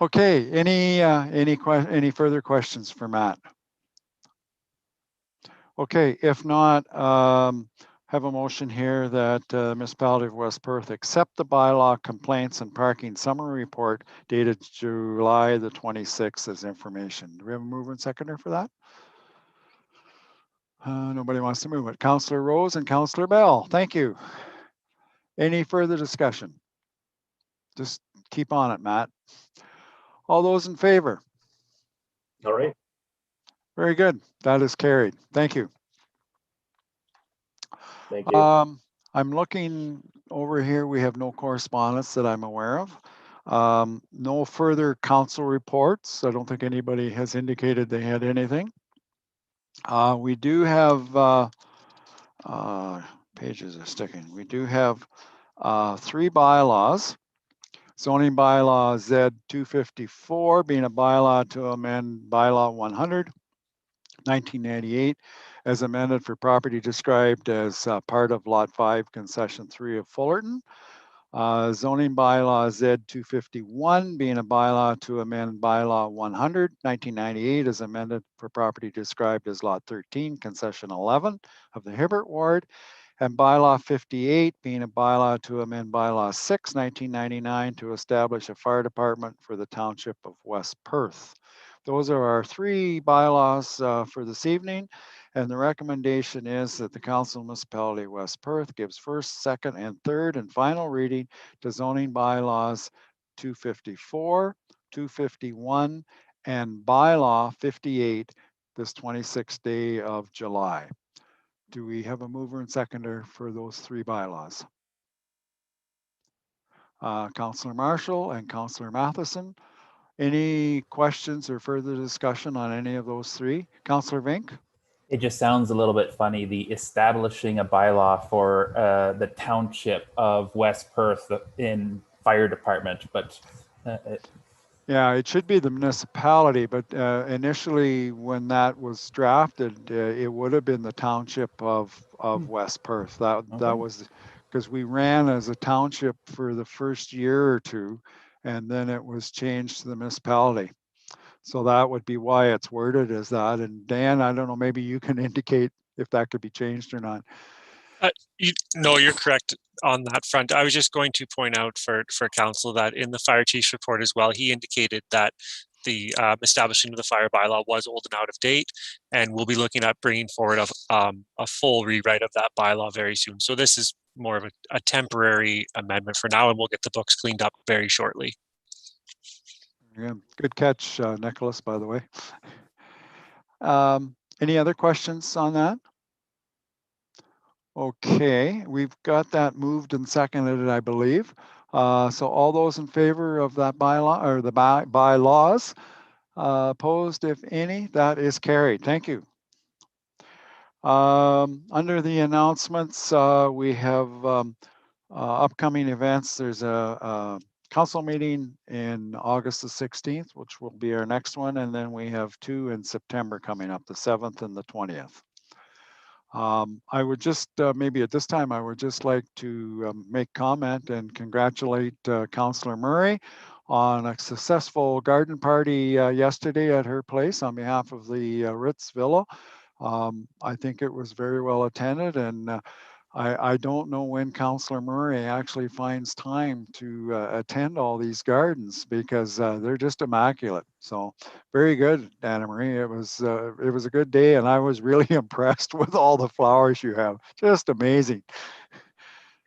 Okay. Any further questions for Matt? Okay. If not, have a motion here that Municipality of West Perth accept the bylaw complaints and parking summary report dated July the 26th as information. Do we have a mover and seconder for that? Nobody wants to move it. Councillor Rose and Councillor Bell, thank you. Any further discussion? Just keep on it, Matt. All those in favor? All right. Very good. That is carried. Thank you. Thank you. I'm looking over here. We have no correspondence that I'm aware of. No further council reports. I don't think anybody has indicated they had anything. We do have, pages are sticking. We do have 3 bylaws. Zoning bylaw Z254 being a bylaw to amend bylaw 100, 1998, as amended for property described as part of Lot 5, Concession 3 of Fullerton. Zoning bylaw Z251 being a bylaw to amend bylaw 100, 1998, as amended for property described as Lot 13, Concession 11 of the Hibbert Ward. And bylaw 58 being a bylaw to amend bylaw 6, 1999, to establish a fire department for the township of West Perth. Those are our 3 bylaws for this evening. And the recommendation is that the Council of Municipality of West Perth gives first, second, and third and final reading to zoning bylaws 254, 251, and bylaw 58 this 26th day of July. Do we have a mover and seconder for those 3 bylaws? Councillor Marshall and Councillor Matheson. Any questions or further discussion on any of those 3? Councillor Vink? It just sounds a little bit funny, the establishing a bylaw for the township of West Perth in fire department, but yeah, it should be the municipality, but initially when that was drafted, it would have been the township of West Perth. That was because we ran as a township for the first year or 2, and then it was changed to the municipality. So that would be why it's worded as that. And Dan, I don't know, maybe you can indicate if that could be changed or not. No, you're correct on that front. I was just going to point out for council that in the fire chief's report as well, he indicated that the establishing of the fire bylaw was old and out of date, and we'll be looking at bringing forward a full rewrite of that bylaw very soon. So this is more of a temporary amendment for now, and we'll get the books cleaned up very shortly. Yeah, good catch, Nicholas, by the way. Any other questions on that? Okay, we've got that moved and seconded, I believe. So all those in favor of that bylaw or the bylaws, opposed, if any, that is carried. Thank you. Under the announcements, we have upcoming events. There's a council meeting in August the 16th, which will be our next one. And then we have two in September coming up, the 7th and the 20th. I would just, maybe at this time, I would just like to make comment and congratulate Councillor Murray on a successful garden party yesterday at her place on behalf of the Ritz Villa. I think it was very well attended, and I don't know when Councillor Murray actually finds time to attend all these gardens, because they're just immaculate. So very good, Anna Marie. It was a good day, and I was really impressed with all the flowers you have. Just amazing.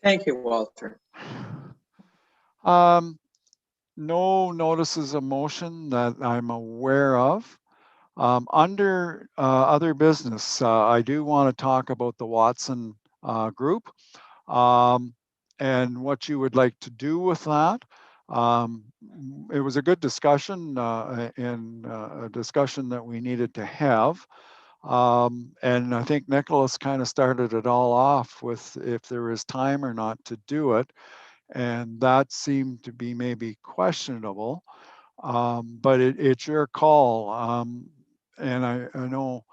Thank you, Walter. No notices of motion that I'm aware of. Under other business, I do want to talk about the Watson group and what you would like to do with that. It was a good discussion and a discussion that we needed to have. And I think Nicholas kind of started it all off with if there is time or not to do it. And that seemed to be maybe questionable, but it's your call. And I know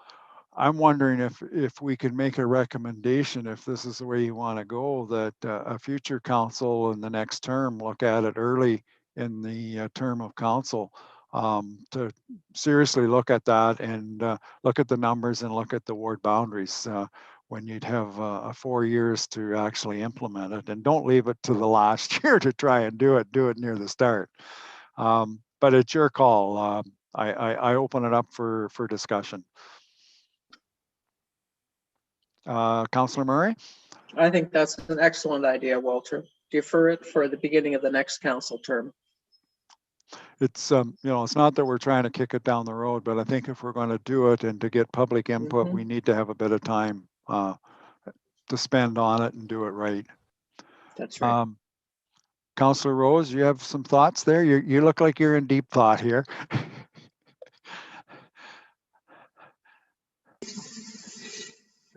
I'm wondering if we can make a recommendation, if this is the way you want to go, that a future council in the next term look at it early in the term of council, to seriously look at that and look at the numbers and look at the ward boundaries when you'd have 4 years to actually implement it, and don't leave it to the last year to try and do it near the start. But it's your call. I open it up for discussion. Councillor Murray? I think that's an excellent idea, Walter. Defer it for the beginning of the next council term. It's it's not that we're trying to kick it down the road, but I think if we're going to do it and to get public input, we need to have a bit of time to spend on it and do it right. That's right. Councillor Rose, you have some thoughts there? You look like you're in deep thought here.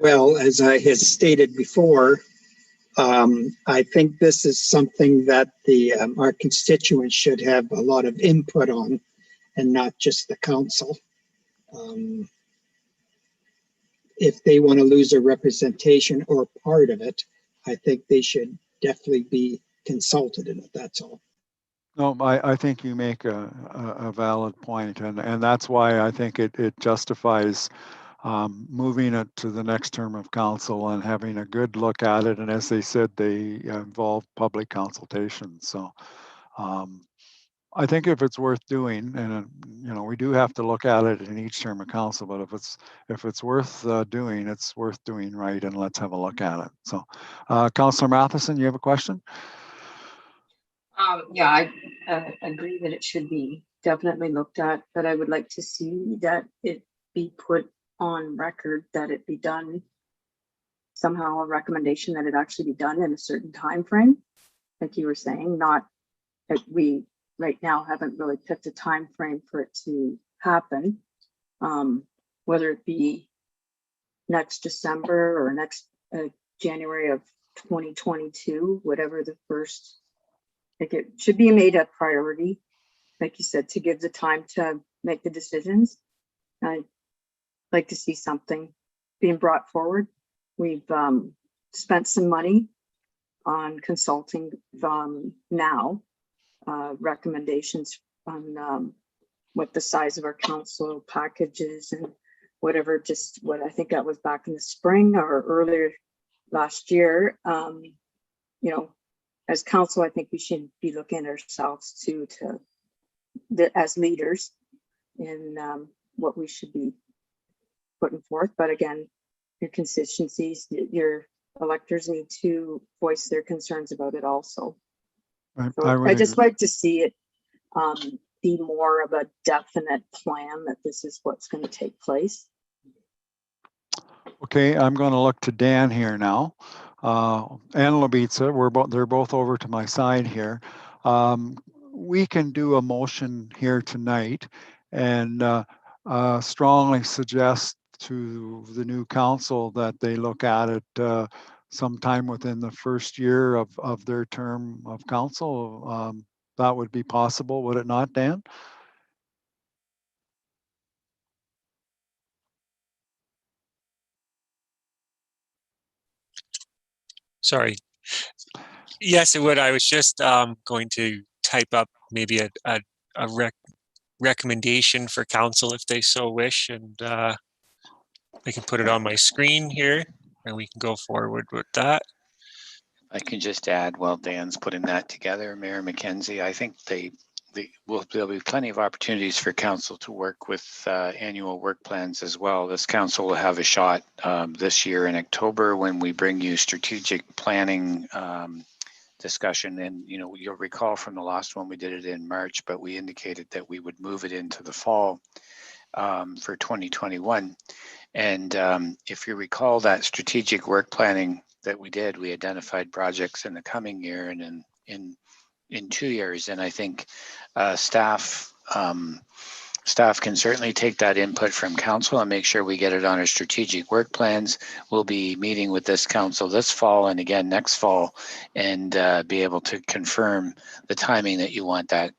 Well, as I had stated before, I think this is something that our constituents should have a lot of input on, and not just the council. If they want to lose a representation or part of it, I think they should definitely be consulted in it. That's all. No, I think you make a valid point, and that's why I think it justifies moving it to the next term of council and having a good look at it. And as they said, they involve public consultation. So I think if it's worth doing, and we do have to look at it in each term of council, but if it's worth doing, it's worth doing right, and let's have a look at it. So Councillor Matheson, you have a question? Yeah, I agree that it should be definitely looked at, but I would like to see that it be put on record, that it be done somehow, a recommendation that it actually be done in a certain time frame, like you were saying, not that we right now haven't really picked a time frame for it to happen, whether it be next December or next January of 2022, whatever the first, like it should be made a priority, like you said, to give the time to make the decisions. I'd like to see something being brought forward. We've spent some money on consulting now, recommendations on what the size of our council package is and whatever, just what I think that was back in the spring or earlier last year. You know, as council, I think we should be looking at ourselves too, as leaders in what we should be putting forth. But again, your constituencies, your electors need to voice their concerns about it also. Right. So I just like to see it be more of a definite plan that this is what's going to take place. Okay, I'm going to look to Dan here now. And Labitza, they're both over to my side here. We can do a motion here tonight and strongly suggest to the new council that they look at it sometime within the first year of their term of council. That would be possible, would it not, Dan? Sorry. Yes, it would. I was just going to type up maybe a recommendation for council if they so wish, and I can put it on my screen here and we can go forward with that. I can just add, while Dan's putting that together, Mayor McKenzie, I think there'll be plenty of opportunities for council to work with annual work plans as well. This council will have a shot this year in October when we bring you strategic planning discussion. And you'll recall from the last one, we did it in March, but we indicated that we would move it into the fall for 2021. And if you recall that strategic work planning that we did, we identified projects in the coming year and in 2 years. And I think staff can certainly take that input from council and make sure we get it on our strategic work plans. We'll be meeting with this council this fall and again next fall, and be able to confirm the timing that you want that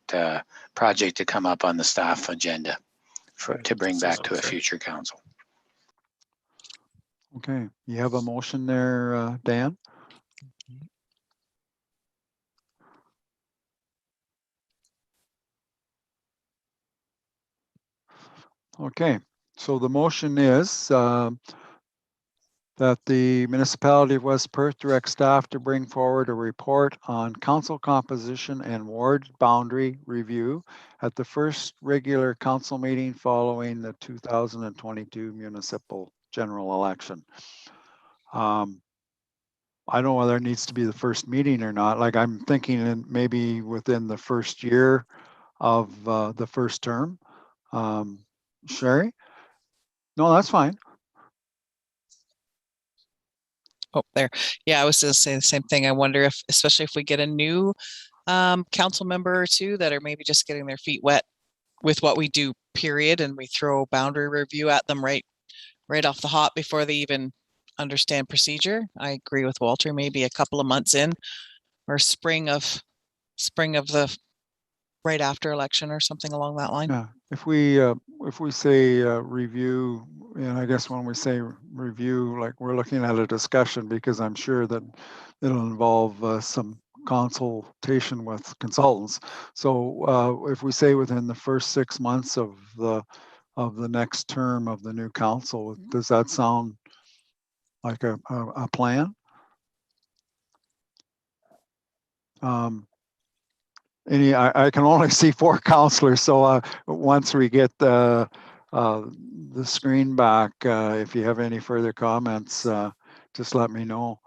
project to come up on the staff agenda to bring back to a future council. Okay, you have a motion there, Dan? Okay, so the motion is that the municipality of West Perth direct staff to bring forward a report on council composition and ward boundary review at the first regular council meeting following the 2022 municipal general election. I don't know whether it needs to be the first meeting or not. Like, I'm thinking maybe within the first year of the first term. Sherry? No, that's fine. Oh, there. Yeah, I was going to say the same thing. I wonder if, especially if we get a new council member or two that are maybe just getting their feet wet with what we do, period, and we throw boundary review at them right off the hop before they even understand procedure. I agree with Walter, maybe a couple of months in, or spring of the right after election or something along that line. Yeah, if we say review, and I guess when we say review, like, we're looking at a discussion, because I'm sure that it'll involve some consultation with consultants. So if we say within the first 6 months of the next term of the new council, does that sound like a plan? I can only see 4 counselors, so once we get the screen back, if you have any further comments, just let me know.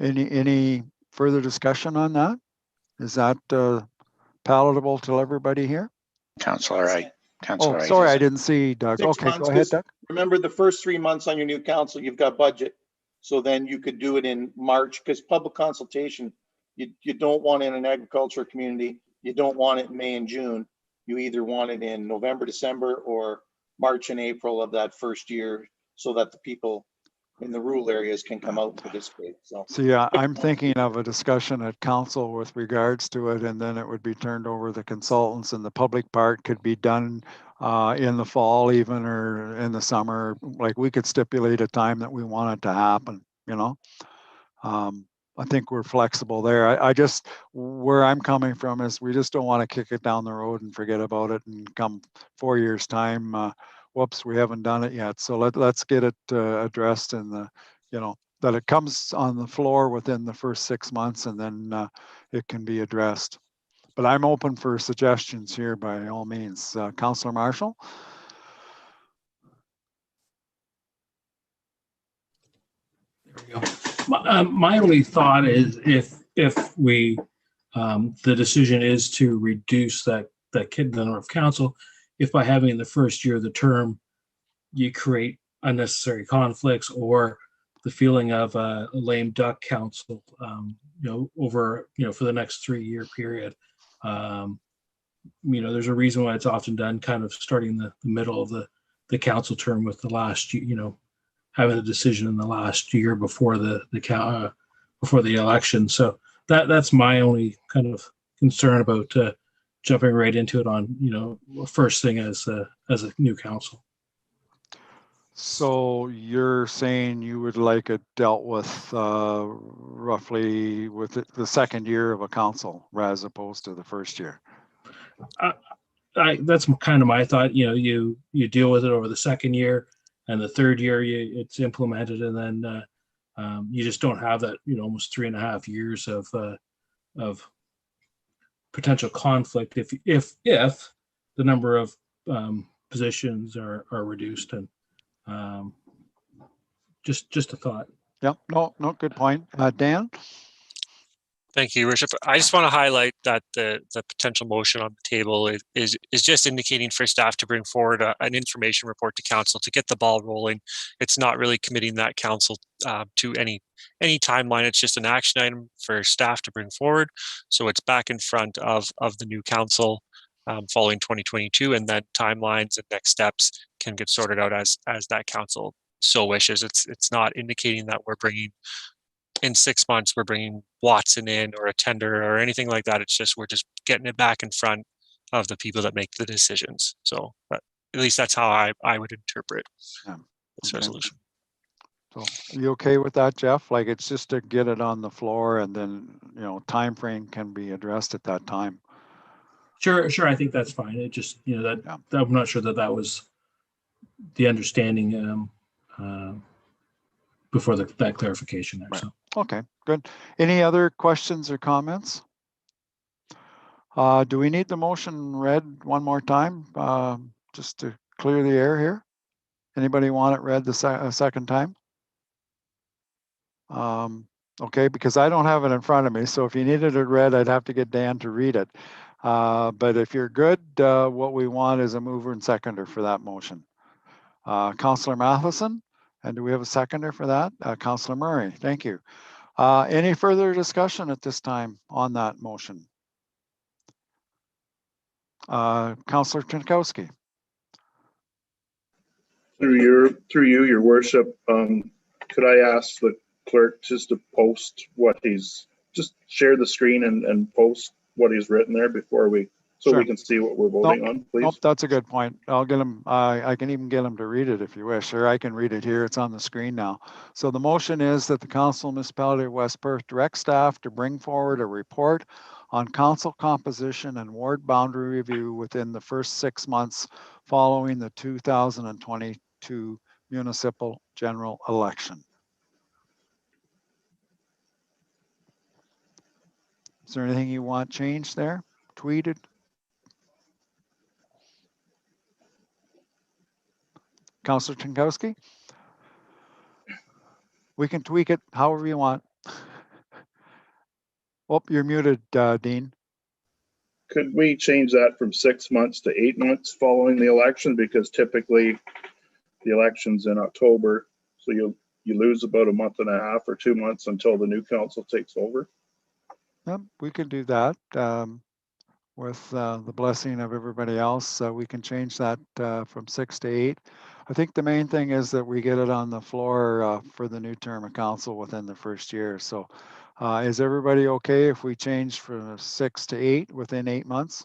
Any further discussion on that? Is that palatable to everybody here? Councillor Wright. Oh, sorry, I didn't see Doug. 6 Okay, months, go ahead, 'cause Doug. remember, the first 3 months on your new council, you've got budget. So then you could do it in March, because public consultation, you don't want it in an agricultural community. You don't want it in May and June. You either want it in November, December, or March and April of that first year, so that the people in the rural areas can come out and participate. So yeah, I'm thinking of a discussion at council with regards to it, and then it would be turned over to the consultants, and the public part could be done in the fall even, or in the summer. Like, we could stipulate a time that we want it to happen, I think we're flexible there. I just, where I'm coming from is we just don't want to kick it down the road and forget about it, and come 4 years time, whoops, we haven't done it yet. So let's get it addressed in the, that it comes on the floor within the first 6 months, and then it can be addressed. But I'm open for suggestions here by all means. Councillor Marshall? There we go. My only thought is if we the decision is to reduce the number of council, if by having in the first year of the term you create unnecessary conflicts or the feeling of a lame duck council, over for the next 3-year period. There's a reason why it's often done kind of starting the middle of the council term with the last, having the decision in the last year before the election. So that's my only kind of concern about jumping right into it on, first thing as a new council. So you're saying you would like it dealt with roughly with the second year of a council as opposed to the first year? That's kind of my thought. You deal with it over the second year, and the third year it's implemented, and then you just don't have that almost 3.5 years of potential conflict if the number of positions are reduced. And just a thought. Yep. No, good point. Dan? Thank you, Your Worship. I just want to highlight that the potential motion on the table is just indicating for staff to bring forward an information report to council to get the ball rolling. It's not really committing that council to any timeline. It's just an action item for staff to bring forward. So it's back in front of the new council following 2022, and then timelines and next steps can get sorted out as that council so wishes. It's not indicating that we're bringing in 6 months, we're bringing Watson in or a tender or anything like that. It's just, we're just getting it back in front of the people that make the decisions. So at least that's how I would interpret this resolution. So are you okay with that, Jeff? Like, it's just to get it on the floor, and then, time frame can be addressed at that time. Sure. I think that's fine. It just, I'm not sure that was the understanding before that clarification there. Right. So. Okay, good. Any other questions or comments? Do we need the motion read one more time, just to clear the air here? Anybody want it read a second time? Okay, because I don't have it in front of me, so if you needed it read, I'd have to get Dan to read it. But if you're good, what we want is a mover and seconder for that motion. Councillor Matheson, and do we have a seconder for that? Councillor Murray, thank you. Any further discussion at this time on that motion? Councillor Trinkowski. Through you, Your Worship, could I ask the clerk just to post just share the screen and post what he's written there before Sure. we can see what we're voting on, please? Nope, that's a good point. I'll get him, I can even get him to read it if you wish, or I can read it here. It's on the screen now. So the motion is that the Council Municipality of West Perth direct staff to bring forward a report on council composition and ward boundary review within the first 6 months following the 2022 municipal general election. Is there anything you want changed there? Tweeted? Councillor Trinkowski? We can tweak it however you want. Oh, you're muted, Dean. Could we change that from 6 months to 8 months following the election? Because typically the election's in October, so you lose about 1.5 months or 2 months until the new council takes over. Yep, we can do that. With the blessing of everybody else, we can change that from 6 to 8. I think the main thing is that we get it on the floor for the new term of council within the first year. So is everybody okay if we change from 6 to 8 within 8 months?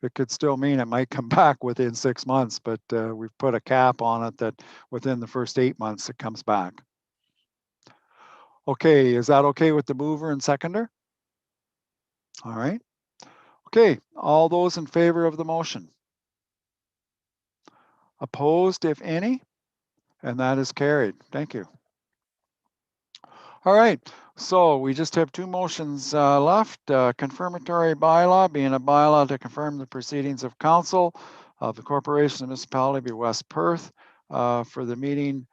It could still mean it might come back within 6 months, but we've put a cap on it that within the first 8 months it comes back. Okay, is that okay with the mover and seconder? All right. Okay, all those in favor of the motion? Opposed, if any? And that is carried. Thank you. All right, so we just have two motions left. Confirmatory bylaw, being a bylaw to confirm the proceedings of council of the corporation of municipality be West Perth for the meeting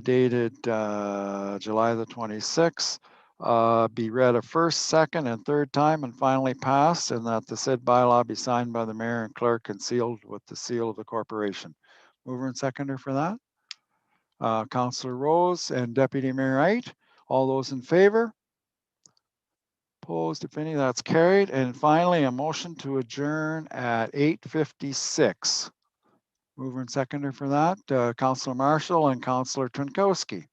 dated July the 26th. Be read a first, second, and third time and finally passed, and that the said bylaw be signed by the mayor and clerk and sealed with the seal of the corporation. Mover and seconder for that. Councillor Rose and Deputy Mayor Wright. All those in favor? Opposed, if any, that's carried. And finally, a motion to adjourn at 8:56. Mover and seconder for that, Councillor Marshall and Councillor Trinkowski.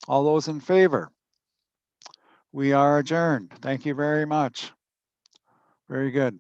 All those in favor? We are adjourned. Thank you very much. Very good.